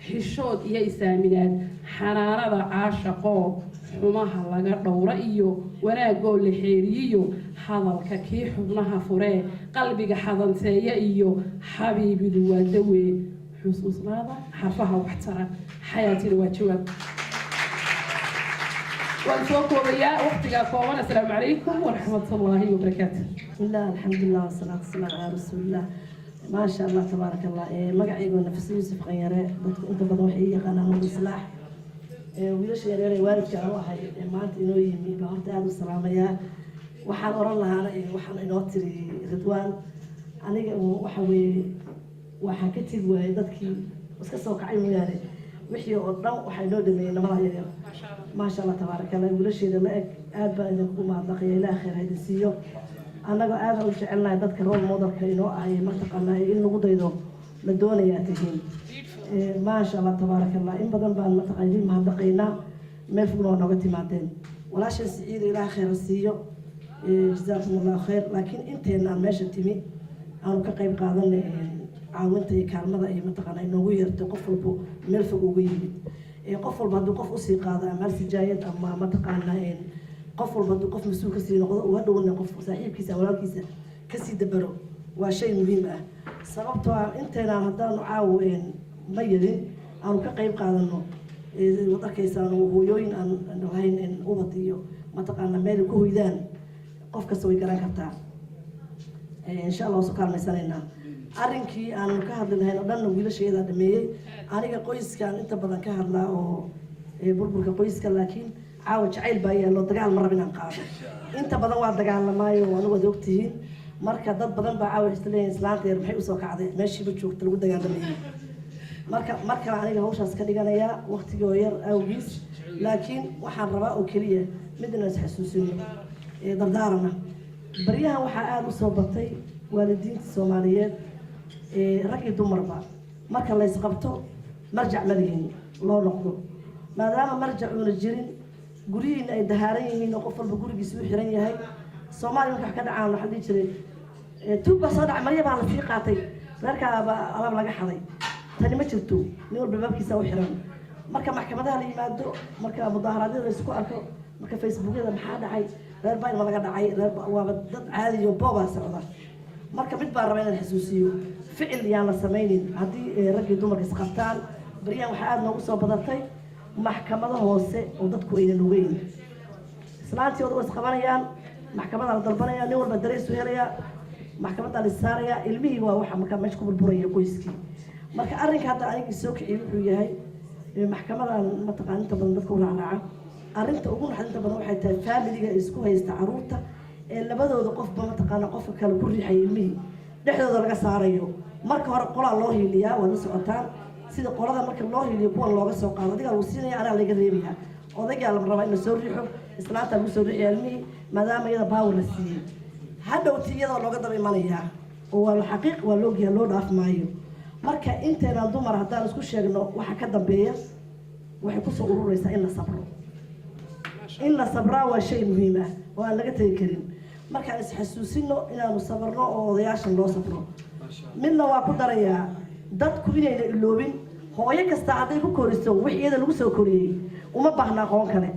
xishood iyo isaaminaad xanaanada caashaqoo xumaha laga dhowra iyo wanaagoo la xeeriyiyo hadalka kii xubnaha furee qalbiga xadanteeya iyo xabiibidu waa dawee xusuusnaada xarfaha waxtara xayaatina waa jawaab waan soo koobayaa waqtigaa kooban assalaamu calaykum waraxmatullaahi wabarakaatu bismillah alxamdulilah wasalaatu wasalaamu calaa rasuulillah maasha allah tabaaraka allah magacaygu nafis yuusuf qanyare dadku inta badan waxay i yaqaanaan nuur islaax wiilasha yareer ee waalidka aan u ahay maanta inoo yimi baa horta aada u salaamayaa waxaan oran lahaana waxaan inoo tiri ridwaan aniga waxa weeye waxaan ka tegi waayay dadkii iska soo kacay mooyaane wixii oo dhan waxay noo dhameeyey nabada yaryar maasha allah tabaaraka allah wiilasheeda la eg aad baan idinku mahadnaqaya ilaah khayr ha idin siiyo annagoo aada u jecelnahay dadka role modelka inoo ahay mataqaanaa in lagu daydo la doonayaa tihiin maasha allah tabaaraka allah in badan baan mataqaan idin mahadnaqaynaa meel fogna waa nooga timaadeen walaashan siciida ilaah khayr ha siiyo jazaakum allahu khayr laakiin inteena aan meesha timi aanu ka qayb qaadanay caawinta iyo kaalmada iyo mataqaanaa inoogu yeertay qof walba meel fog uga yimid qof walba hadduu qof usii qaado amaal sijaayad ama mataqaanaa qof walba hadduu qof mas-uul kasii noqdo uga dhowna qof saaxiibkiisa walaalkiisa kasii dabaro waa shay muhiim ah sababtoo ah inteenaan haddaanu caawo ma yarin aanu ka qayb qaadano wad arkaysaanu hooyooyin aan lahayn ubad iyo mataqaanaa meel ku hoydaan qof kasta way garan kartaa insha allah wasu kaalmaysanaynaa arrinkii aanu ka hadli lahayn oo dhanna wiilasheeda dhameeyey aniga qoyskaan inta badan ka hadlaa oo burburka qoyska laakiin caawa jacayl baa yaallo dagaal ma rab inaan qaado inta badan waa dagaalamaayo anigu waad ogtihiin marka dad badan baa caawa isleeyihin islaanta yar maxay usoo kacday meeshiiba joogta lagu dagaalamayay markale aniga hawshaas ka dhiganayaa waqtigoo yar awgiis laakiin waxaan rabaa oo keliya midna is xasuusino dardaarana baryahan waxaa aada usoo batay waalidiinta soomaaliyeed rag iyo dumarba marka laysqabto marjac ma lihin loo noqdo maadaama marjac uuna jirin guryihiina ay dahaaran yihiin oo qof walba gurigiisa u xiran yahay soomaaliya marka wax ka dhacaan waxaa dhihi jiray tuug baa soo dhacay marya baa la sii qaatay reerkaaba alaab laga xaday tani ma jirto nin walba baabkiisa u xiran marka maxkamadaha la yimaado marka mudaharaadyada la isku arko marka facebookyada maxaa dhacay reer baa ilma laga dhacay reer waaba dad caadiyo boobaa socda marka mid baa raba inaan xasuusiyo ficil yaan la samaynin haddii raggii dumarka isqabtaan baryahan waxaa aada noogu soo badatay maxkamado hoose oo dadku aynan ogeyn islaantiooda way isqabanayaan maxkamadaa la dalbanaya nin walba dareysu helayaa maxkamadaa la issaarayaa ilmihii waa waxa markaa meesha ku burburaya qoyskii marka arrinka hadda anigii soo kiciyay wuxuu yahay maxkamadan mataqaan inta badan dadka u raacraaca arrinta ugu naxdinta badan waxay tahay faamiliga isku haysta caruurta labadooda qofba mataqaana qofka kale ku riixay ilmihii dhexdooda laga saarayo marka hore qolaa loo hiiliyaa waad la socotaan sida qolada marka loo hiiliyo kuwan looga soo qaado adigaa lagu siinaya anaa laga reebaya odaygaa la rabaa in la soo riixo islaanta lagu soo riixaya ilmihii maadaama iyada baawar la siiyey hadhowti iyadoo looga daba imanayaa oo xaqiiq waa loogiya loo dhaaf maayo marka inteena dumar haddaan isku sheegno waxa ka dambeeya waxay ku soo ururaysaa in la sabro in la sabraa waa shay muhiim ah oo aan laga tagi karin markaan isxasuusino inaanu sabarno oo odayaashan loo sabro midna waa ku darayaa dadku inayna iloobin hooyo kasta hadday ku koriso wix iyada lagu soo koriyey uma baahna aqoon kale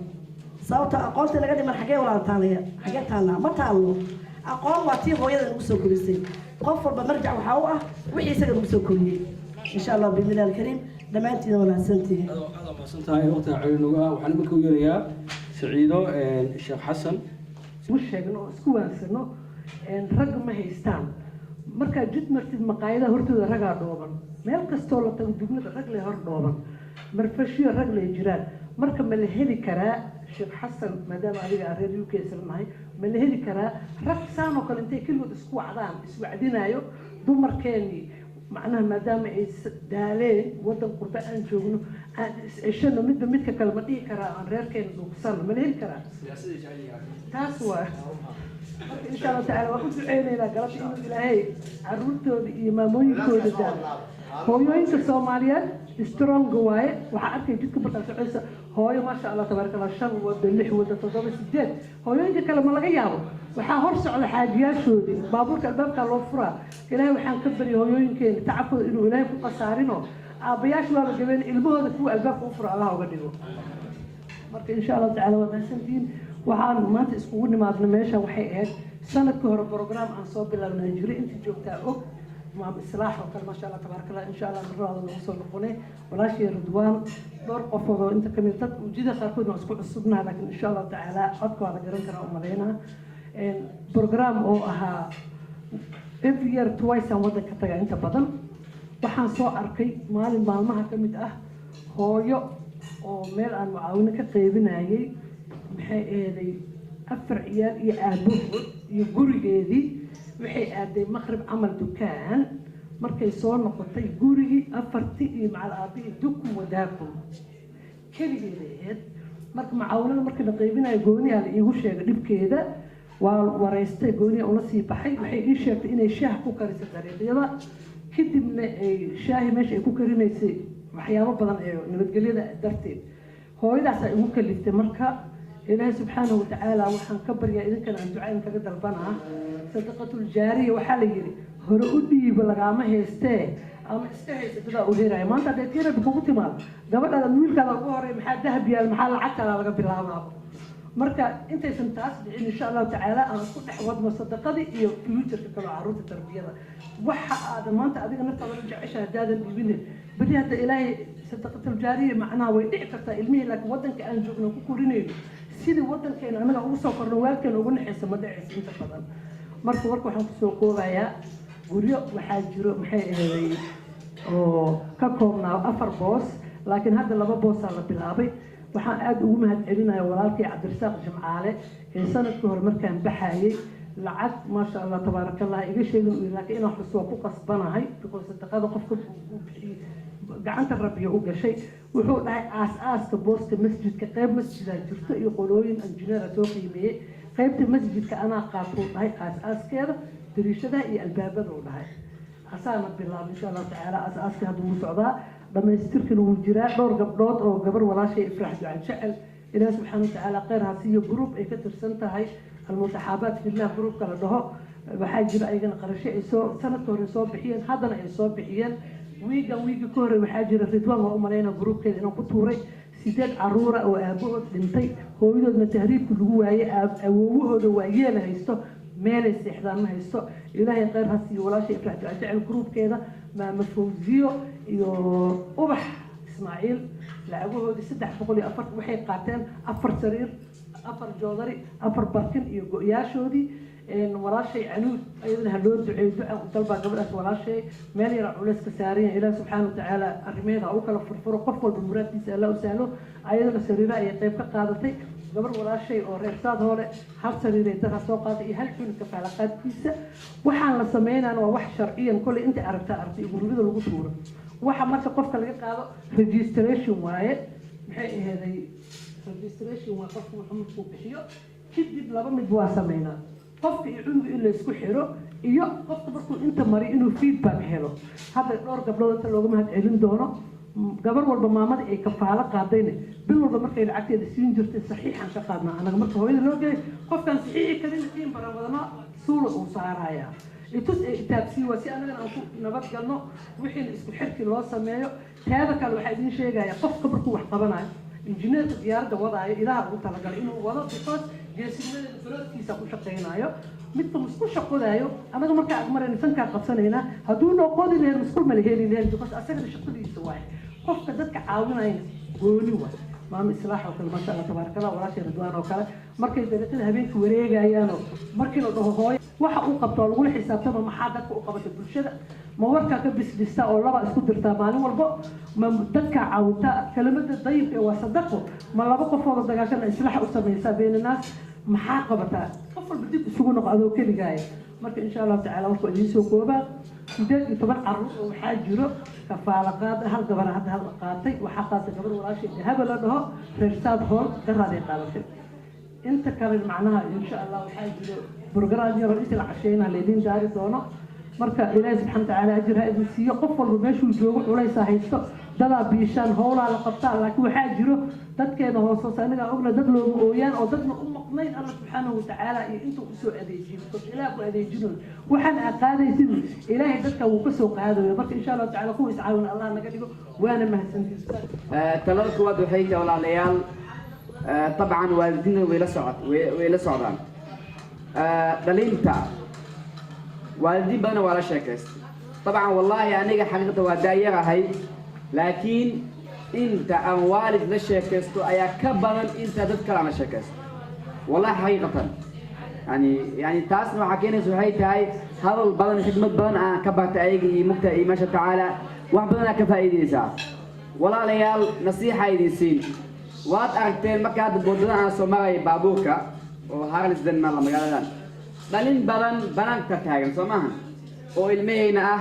sababta aqoonta laga dhiman xagee walaaltaanaya xagee taallaa ma taallo aqoon waa tii hooyada lagu soo korisay qof walba marjac waxaa u ah wixii isaga lagu soo koriyey insha allah biidnillahi alkariim dhammaantiina wanaagsantihiin aad mahadsantahay waqtiga celinuga waxaan imika u yeerayaa saciido sheekh xasan isku sheegno oo isku waansano rag ma haystaan markaa jid martid maqaayadaha hortooda ragaa dhooban meel kastoo la tago dugmada rag lee hor dhooban marfashiyo rag lee jiraan marka ma la heli karaa sheekh xasan maadaama adiga reer UK isla nahay ma la heli karaa rag saan oo kale intay keligood isku wacdaan iswacdinaayo dumarkeenii macnaha maadaama ay daaleen waddan qurbe aan joogno aan is-ceshano midba midka kale ma dhihi karaa aan reerkeena dhuugsano ma la heli karaa taas waa marka insha allah tacaala waan u duceynaynaa galabta inuu ilaahay caruurtooda iyo maamooyinkooda daalo hooyooyinka soomaaliyeed strong waaye waxaa arkay jidka markaa soceysa hooyo maasha allah tabaaraka allah 5 wada 6 wada 7 8 hooyooyinka kale ma laga yaabo waxaa hor socda xaajiyaashoodii baabuurka albaabka loo furaa ilaahay waxaan ka bari hooyooyinkeena tacabkooda inuu ilaahay ku qasaarino aabayaashu waa gabeen ilmahooda kuwa albaabka u fura allah uga dhigo marka insha allah tacaala waa mahadsantihiin waxaan maanta iskugu nimaadna meesha waxay ahayd sanadkii hore program aan soo bilaabnay jiray intii joogtaa og maam islaax oo kale maasha allah tabaaraka allah insha allah marada lagu soo noqonay walaashii ridwaan dhowr qofood oo inta kamid dad ujeeda qaarkood waa isku cusubnaha laakiin insha allah tacaala codka waa la garan karaa u malaynaa program oo ahaa every year twice aan waddanka tagaa inta badan waxaan soo arkay maalin maalmaha ka mid ah hooyo oo meel aan mucaawino ka qeybinayay maxay eeday 4 ciyaal iyo aabahood iyo gurigeedii waxay aaday maqrib camal dukaan markay soo noqotay gurigii 4 iyo macal aabihii dukum wadaakum keligeeda ahayd marka mucaawinada markii la qeybinayo gooniyaa la iigu sheegay dhibkeeda waa wareystay gooniya una sii baxay waxay ii sheegtay inay shaah ku karisay dariiqyada kadibna ay shaahi meesha ay ku karinaysay waxyaabo badan ee nabadgelyada darteed hooyadaas ay ugu kaliftay marka ilaahay subxaanahu watacaala waxaan ka baryaa idinkana aan ducayn kaga dalbanaa sadaqatul jaariya waxaa la yidhi hore u dhiiba lagaama haystee ama iska haysatada u heeraya maanta hadday tirada kugu timaado gabadhaada wiilkaada ugu horey maxaa dahab yaal maxaa lacagtaada laga bilaabaa marka intaysan taas dhicin insha allahu tacaala aan isku dhex wadno sadaqadii iyo futureka kale caruurta tarbiyada waxa aad maanta adiga naftaada u jecesha haddaadan dhibinin beri hadda ilaahay sadaqatul jaariya macnaha way dhici kartaa ilmihii laakiin waddanka aan joogno ku korinayno sidii waddankeena anaga ugu soo korno waalkeena ugu naxaysa ma dhacaysa inta badan marka warka waxaan kusoo koobayaa guryo waxaa jiro maxay ahaday oo ka koobnaa 4 boos laakiin hadda 2 boosaa la bilaabay waxaan aad ugu mahadcelinayaa walaalkii cabdirasaaq jimcaale ee sanadkii hore markaan baxayay lacag maasha allah tabaaraka allah iga sheegin laakiin inaan xusoo ku qasbanahay because sadaqada qofka uu bixiyay gacanta rabbiga u gashay wuxuu dhahay aas-aaska booska masjidka qayb masjidaa jirto iyo qolooyin injineera soo qiimeeyey qaybta masjidka anaa qaatuu dhahay aas-aaskeeda dariishadaha iyo albaabada u dhahay asaana bilaab insha allahu tacaala aas-aaskii hadduu u socdaa dhamaystirkana wuu jiraa dhowr gabdhood oo gabar walaashay ifraax ducan jecel ilaahi subxaana watacaala kheyr ha siiyo group ay ka tirsan tahay almutaxaabaat fillah groupka la dhaho waxaa jira ayagana qarasho ay soo sanadka hore soo bixiyeen haddana ay soo bixiyeen wiiga ka hore waxaa jira ridwaan waa u malayna groupkeeda inaan ku tuuray 8 caruura oo aabahood dhintay hooyadoodna tahriibka lagu waayey awoowahooda waa yeela haysto meelay seexdaan ma haysto ilaahay kheyr ha siiyo walaashay ifraax ducan jecel groupkeeda maama fawziyo iyo ubax ismaaciil lacagahoodii 304 waxay qaateen 4 sariir 4 joodari 4 barkin iyo go-yaashoodii walaashay canuud ayadana ha loo duceeyo duca u dalbaa gabadhaas walaashay meel yara culays ka saaran yahay ilaahi subxaana watacaala arrimeeda ha u kala furfuro qof walba muraadkiisa alla u sahlo ayadana sariira ayay qayb ka qaadatay gabar walaashay oo reer saad hore 1 sariiray dar ha soo qaaday iyo 1 cunugka faalaaqaadkiisa waxaan la sameynaan waa wax sharciyan kolley inta aragta artay gurbida lagu tuuro waxa marka qofka laga qaado registration waaye maxay ahaday registration waa qofku wuxuu bixiyo kadib 2 mid waa sameynaa qofka iyo cunuga in la isku xiro iyo qofka markuu inta mari inuu feedback helo hadda dhowr gabdhood inta looga mahad celin doono gabar walba maamada ay kafaalo qaadayna bil walba markay lacagteeda siin jirtay saxiixan ka qaadnaa anaga marka hooyada loo geeyay qofkan saxiixi karin tiin baran wadana suula uu saaraya itus ay taabsii waa si anaga aan ku nabad galno wixii isku xirki loo sameeyo teeda kale waxa idin sheegaya qofka markuu wax qabanayo injineerka diyaaradda wadaayo ilaaha ugu talagalay inuu wado because geesinimada fuloodkiisa ku shaqeynayo midka musku shaqodaayo anaga markaa agmarayna sankaa qabsanaynaa hadduu noo qoodi lahayn musqul mala heli lahayn because asagana shaqadiisa waaye qofka dadka caawinaya gooni waay maama islaax oo kale maasha allah tabaaraka allah walaashay ridwaan oo kale markay dariiqada habeenkii wareegayaanoo markii la dhaho hooyo waxa uu qabto lagula xisaabtama maxaa dadka u qabata bulshada ma warkaa ka bisbista oo laba isku dirtaa maalin walbo ma dadka caawinta kelimada dayibka waa sadaqo ma laba qofooda dagaashana islaax u samaysaa beenanaas maxaa qabataa qof walba dib isugu noqo adoo keligaaya marka insha allahu tacaala warku idiin soo koobaa 18 carruur oo waxaa jiro kafaala qaad hal gabar hadda hal qaatay waxaa qaatay gabar walaashay dahaba la dhaho reer saad hool garaaday qaadatay inta kale macnaha insha allah waxaa jiro برنامج يرى إنت العشينا الذين داري دونا مركا إلهي سبحانه وتعالى أجر هذه السياق قفل بمشي وجوه وليس هيستو دلا بيشان هولا على قطاع لكن حاجره تذكر هو صوصانة أغلى دبل ويان أو دبل قنين الله سبحانه وتعالى أنتم سوء أديجين إله أديجين وحن أقاد يصير إلهي تذكر وقسوق هذا ويبارك إن شاء الله تعالى كويس عاون الله نقدره وأنا مهتم تلالك وادو حيجة ولا ليال طبعا والدين ويلا صعدان دليلتا والدي بنا ولا شكس طبعا والله يعني حقيقة ودايرة هاي لكن انت ام والد لشكستو ايا كبرا انت تذكر عن شكست والله حقيقة يعني تاسنا حكينا سوحيت هاي هذا البلن خدمة بلن كبرت ايجي مكتئي ما شاء تعالى واحد بلن كفايدي ساعة ولا ليال نصيحة يدي سين وات أرتين مكاد بودنا سوماي بابوكا وهارس دن مالا مقالدان دالين بلان بلان تتاقن سوماها وإلمينا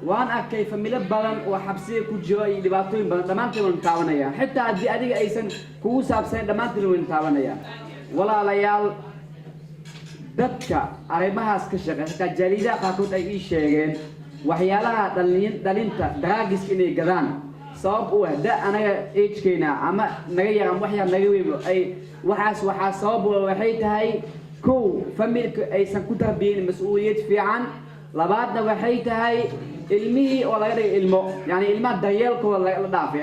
وان كيف ملب بلان وحبسي كجراي لباتوين بلان دمانتي ونتاونيا حتى أدي أدي أيسن كوسا بسين دمانتي ونتاونيا ولا ليال دبكا أريبها سكشغة حتى جريدة قاكوت أي شيئين وحيالها دالينتا دراجس كيني قدان sabab u ah da anaga age-keena ama naga yaran wax yar naga weeyo ay waxa sabab waxay tahay ko familka aysan ku tarbiyeen mas'uuliyad fiican labaadna waxay tahay ilmihi oo laga dhigay ilmo yani ilmaha daryeelkooda la dhaafay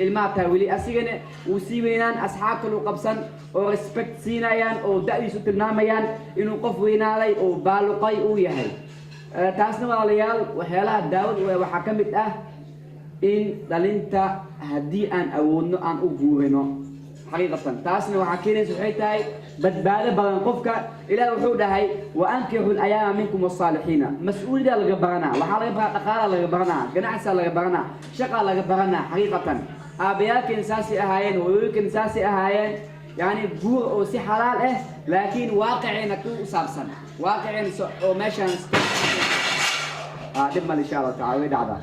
ilmaha taawili asigana uu sii weynaan asxaabta loo qabsan oo respect siinayaan oo da'diisu tilmaamayaan inuu qof weynaaday oo baaluqay uu yahay taasna walaalayaal waxyaalaha daawad waxa ka mid ah إن دلنتا هدي أن أودنا أن أجورنا حقيقة تاسنا وحكينا سحيتاي بدبالة بلنقفك إلى وحودة هاي وأنكحوا الأيام منكم الصالحين مسؤول ده لجبرنا وحال قال لجبرنا جناح لجبرنا شقة لجبرنا حقيقة أبيات إنساسي أهاين ويوك إنساسي أهاين يعني جور أو سي حلال لكن واقعنا كل سابسن واقعنا وماشي دم إن شاء الله تعالى دعنا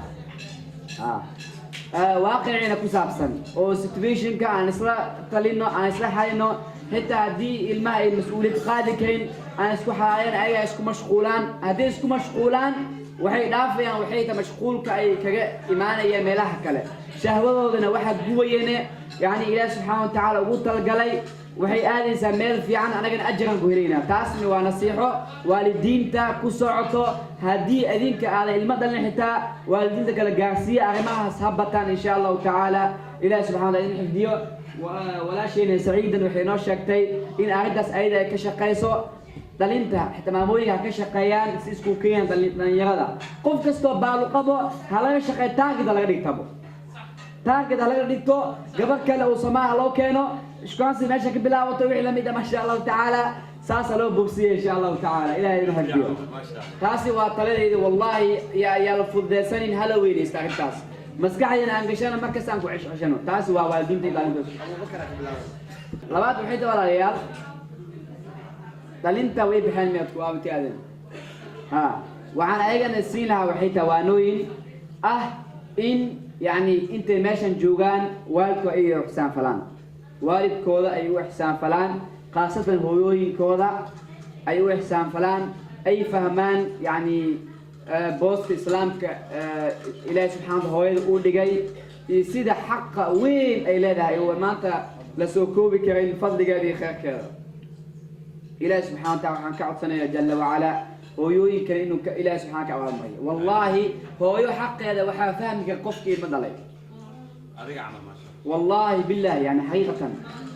واقعنا كسابسن أو situation كأن إسلا تلينه أن إسلا حالينه حتى دي الماء المسؤولية قادكين أن إسكو حالين أي إسكو مشغولان هذي إسكو مشغولان وحي دافع وحي مشغول كأي كإيمان أي ملاح كله شهوة ذنا واحد قوينه يعني إله سبحانه وتعالى وقول الجلي وحي آل زميل في عن أنا جن أجرا قهرينا تاسمي ونصيحه والدين تا كسرعته هدي أدينك على المدى اللي حتى والدين تا كالجارسية أرماها صحبتان إن شاء الله تعالى إله سبحانه وتعالى حفظيه ولا شيء سعيدا وحيناش شكتي إن أردس أيضا كشقيسو دلينتا حتى ما مويها كشقيان سيسكوكيان دلينتا قف كستو بالو قبو هلا شقي تاكد على غير تابو تاكد على غير ديكتو قبل كلا وسماها لو كانوا شكرا ماشي كبلا وتوعي لميدا ما شاء الله تعالى ساسا لو بوبسيه ان شاء الله تعالى الهي يرحمه تاسي وطلعي والله يا الفضيسين هالوين يستعد تاس مسكحينا انقشانا مركز انكو عشانو تاسي ووالدينتي لا لبات وحيد ولا ريال دلينتا وي بحال ميتكو ابتي ادن وعن ايغنا السينها وحيتا وانوين ان يعني انت ماشان جوغان والكو اي حسان فلان والدكودا أي وحسان فلان خاصة هويين كودا أي وحسان فلان أي فهمان يعني بوست إسلامك إلهي سبحانه وتعالى هو اللي جاي يصير حق وين أي لها هو ما أنت لسوكوبي كريم فضل جاري خير إلهي سبحانه وتعالى عن كعب سنة جل وعلا هو يمكن إنه إلهي سبحانه وتعالى والله هو يحق هذا وحا فهمك القفك المدلي والله بالله يعني حقيقة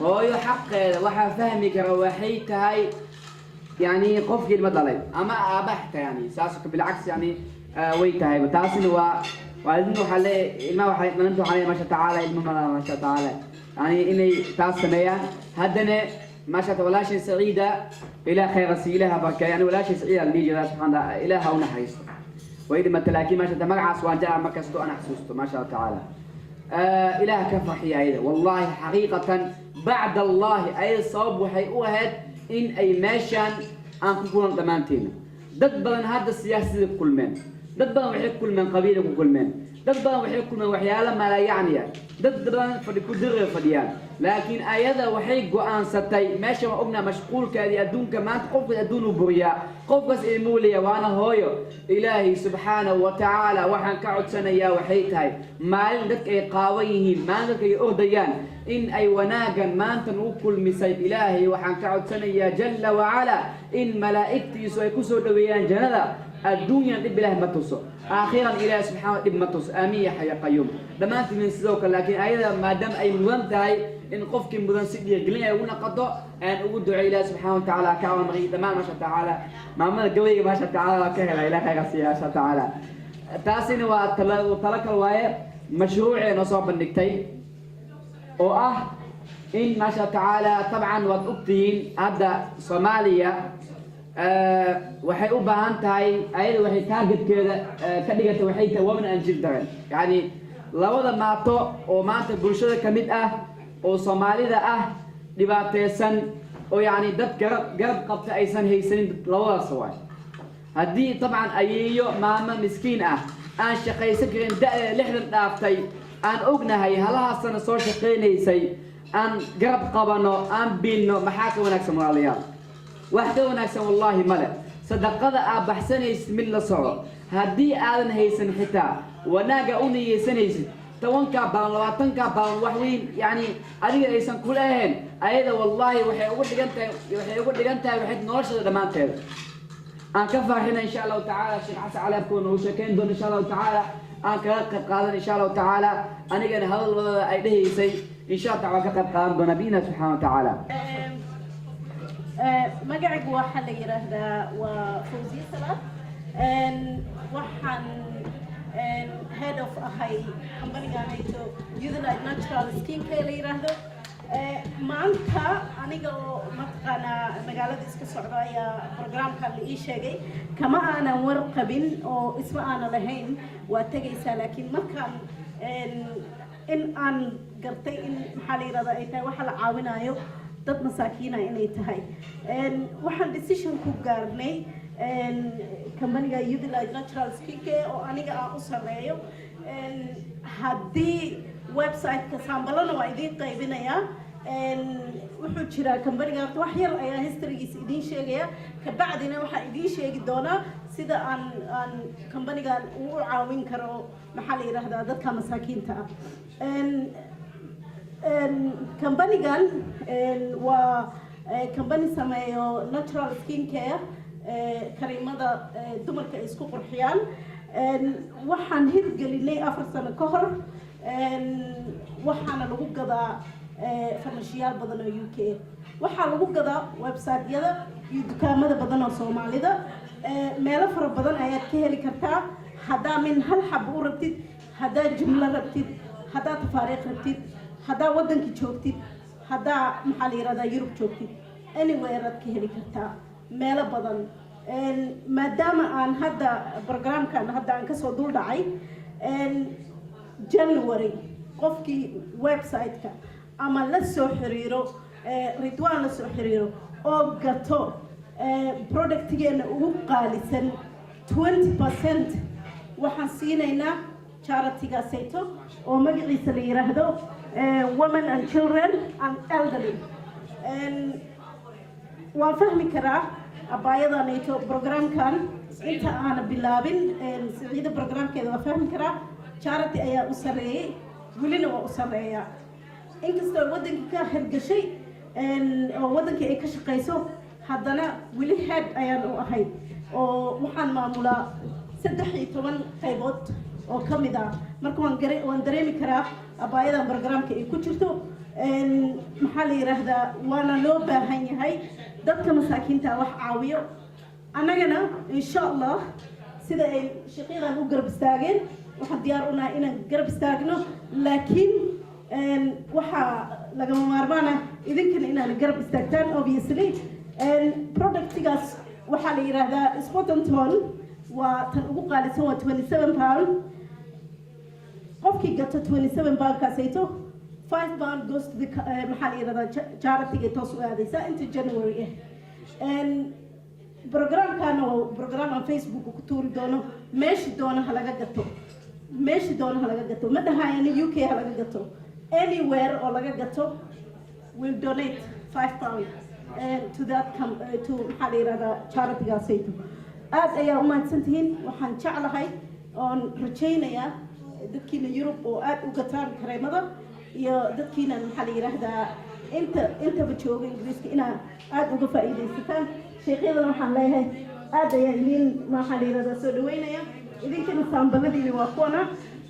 هو يحق هذا وحا فهمك روحيت هاي يعني قفك المدلي أما أبحت يعني ساسك بالعكس يعني ويت هاي وتاسن وعلمنا حلي ما وحي ننتو حلي ما شاء تعالى ما شاء تعالى يعني إني تاسميا هدنا ما شاء ولا شيء سعيدة إلى خير سيلها بركة يعني ولا شيء سعيدة اللي جل سبحانه إلها ونحيس وإذا ما تلاقي ما شاء مقعس وأن جاء مكسته أنا حسوسته ما شاء تعالى إله كفحي أيضا والله حقيقة بعد الله أي صوب وحي أوهد إن أي ماشان أن تكون ضمانتين ضد بدن هذا السياسي كل من ضد بدن وحي كل من قبيلك وكل من ضد بدن وحي كل من وحيالا ما لا يعني ضد بدن فدكودر فديان لكن أيضا وحي قوان ستي ماشي ما أبنا مشغول كذي أدون كمان قف أدون بريا قف بس المولية وأنا هويو إلهي سبحانه وتعالى وحن كعد سنة يا وحيت هاي ما عندك أي قاويه ما عندك أي أرديان إن أي وناجا ما أنت نقول مسيب إلهي وحن كعد سنة يا جل وعلا إن ملائكتي سيكسر دويان جندا الدنيا تبله متوسو أخيرا إلهي سبحانه وتعالى متوسو آمين يا حي قيوم لما أنت من سلوك لكن أيضا ما دام أي مدنتهاي إن قفك مدن سيدي قلنا يقولنا قطع أن أود إلى سبحانه وتعالى كاوان مغي تمام ما شاء تعالى ما من الجوي ما شاء تعالى كهلا إلى خير ما شاء تعالى تاسين وتلك الواية مشروع نصاب النكتي إن ما شاء تعالى طبعا وقتين هذا صوماليا waxay u baahan tahay ayada waxay targetkeeda ka dhigata waxay tahay women and children yani labada maato oo maanta bulshada kamid ah oo Soomaalida ah dhibaateysan oo yani dad garab qabta aysan haysanin labadaas waay hadii طبعا ayeeyo maama miskiin ah aan shaqaysan karin lixdan dhaaftay aan ognahay halahaasana soo shaqeynaysay aan garab qabano aan biilno maxaa ka wanaagsan walaalayaal واحدة وناكسن والله ملا صدقة أبحسن من لصعو هدي آذن هيسن حتى وناقة أوني يسن هيسن توانكا بان لواتنكا بان وحوين يعني أريد هيسن كلهن أيضا والله وحي يقول لغنتا وحي نورشة دمانتها أن كفر هنا إن شاء الله تعالى الشيخ حسن علي بكون وشكين دون إن شاء الله تعالى أن كرقب قادر إن شاء الله تعالى أنا قال هذا أيديه يسي إن شاء الله تعالى كرقب قادر بنبينا سبحانه وتعالى magacaygu waxaa la yiraahdaa waa Fawziya Salaad waxaan head of ahay company-gaanayto Youthlight Natural Skin Care la yiraahdo maanta aniga oo mataqaanaa magaalada iska socda ayaa programka la ii sheegay kama aanan warqabin oo isma aanan lahayn waa tagaysaa laakiin markaan in aan gartay in maxaa la yiraahdaa ay tahay waxa la caawinayo dad masaakiina inay tahay waxaan decision ku gaarnay company-ga Youthlight Natural Skin Care oo aniga aan u sameeyo haddii website-ka saambalana waa idiin qaybinayaa wuxuu jiraa company-ga wax yar ayaa history-giisa idiin sheegaya kabacdina waxaa idiin sheegi doonaa sida aan company-gan u caawin karo maxaa la yiraahdaa dadka masaakiinta ah company-gan waa company sameeyo natural skin care kareemada dumarka ay isku qurxiyaan waxaan hirgelinay 4 sano ka hor waxaana lagu gadaa farmashiyaal badan oo UK waxaa lagu gadaa website-yada iyo dukaamada badan oo Soomaalida meelo fara badan ayaad ka heli kartaa hadaa min hal xab u rabtid hadaa jumla rabtid hadaa tafaariiq rabtid hadaa wadanka joogtid hadaa maxaa la yiraahdaa Yurub joogtid anywhere aad ka heli kartaa meelo badan maadaama aan hadda programkan hadda aan ka soo dul dhacay January qofkii website-ka ama la soo xiriiro Ridwan la soo xiriiro oo gato product-geena ugu qaalisan 20% waxaan siinaynaa charity-ga sayto oo magaciisa la yiraahdo women and children and elderly waan fahmi karaa أبايضا نيتو برنامج كان أنت أنا بلابن سعيدة برنامج كذا وفهم كرا شارتي أيا أسرية ولنا وأسرية إنك ودنك كهرج شيء ودنك أي كشقيسو حدنا ولي هاد أيان وأحد وحن معمولا سدحي طبعا خيبات أو كمدا مركون وندريمي كرا أبايضا برنامج كيكوتشتو محلي رهدا وانا لو باهني هاي dadka masaakiinta wax caawiyo anagana insha Allah sida ay shaqadan u garab istaageen waxaan diyaar u nahay inaan garab istaagno laakiin waxa laga maarmaan ah idinkan inaan garab istaagtaan obviously productigaas waxa la yiraahdaa spot on ton waa tan ugu qaalisan waa 27 pound qofkii gato 27 pound kaasayto 5 pound goes to the charity toos u aadaysa inta January and program kana program on Facebook ku tuuri doono meeshii doona halaga gato ma dhahayaan UK halaga gato anywhere oo laga gato will donate 5 pound to that to charity gaasayto aad ayaa u mahadsantihiin waxaan jeclahay oon rajaynayaa dadkiina Europe oo aad u gataan kareemada iyo dadkiina maxaa la yiraahdaa inta bajooga Ingiriiska ina aad uga faa'iideysataan sheekhadan waxaan leeyahay aad ayaa idin maxaa la yiraahdaa soo dhaweynaya idinkana saambaladiina waa kuwana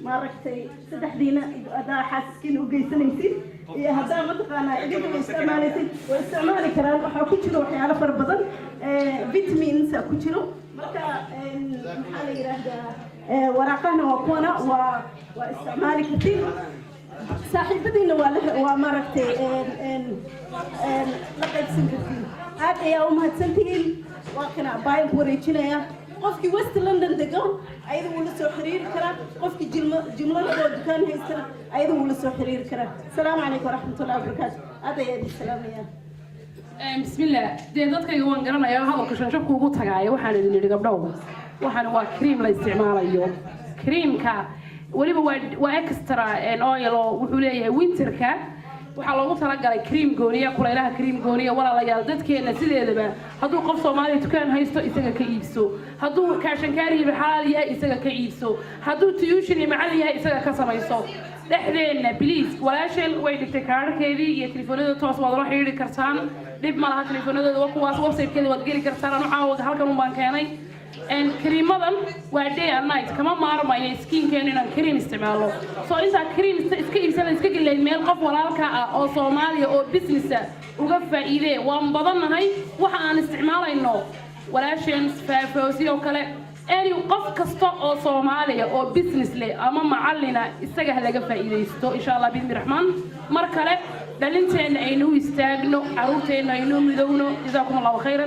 maaragtay saddexdiina adaa xaaskiina u geysanaysid iyo hadaa mataqaanaa idinka isticmaali karaan waxaa ku jiro waxyaalo fara badan vitamins ku jiro marka maxaa la yiraahdaa waraaqahana waa kuwana waa isticmaali kartiin صاحبتنا ولا مرتي لقيت سنتين عاد يا أمها سنتين وكنا باين بوريتشنا يا قفكي وست لندن دقون أيضا ولا سحرير كرا قفكي جملة دكان هيستر أيضا ولا سحرير كرا السلام عليكم ورحمة الله وبركاته هذا يا السلام يا بسم الله دي dadka iwan garanaya hada ku shanshabku ugu tagaayo waxaan idin yiri gabdhow waxaan waa cream la isticmaalayo creamka waliba waa extra oil oo wuxuu leeyahay winterka waxa loogu talagalay cream gooniya kulaylaha cream gooniya walaalayaal dadkeena sideedaba hadduu qof Soomaali dukaan haysto isaga ka iibso hadduu kaashankaari xalaal yahay isaga ka iibso hadduu tuition macallin yahay isaga ka samayso dhexdeena please walaasheen way dhigtay kaarkeedii iyo telefoonada toos waad la xiriiri kartaan dib ma laha telefoonadooda waa kuwaas website-keeda waad geli kartaan anu caawa halkan u baan keenay كريمادن وعدي النايت كمان ما أرمى سكين كأننا كريم استعماله so إنت كريم إسكيب سنة إسكيب اللي ميل قف ولا لك أو صومالي أو بيزنس وقف إيده وانبضنا هاي وحنا نستعماله إنه ولا شيء فوزي أو كله أي قف كستا أو صومالي أو بيزنس لي أما معلنا استجه لقف إيده يستو إن شاء الله بإذن الرحمن مركله دلنتين إنه يستاجنوا عروتين إنه يدونوا جزاكم الله خيرا.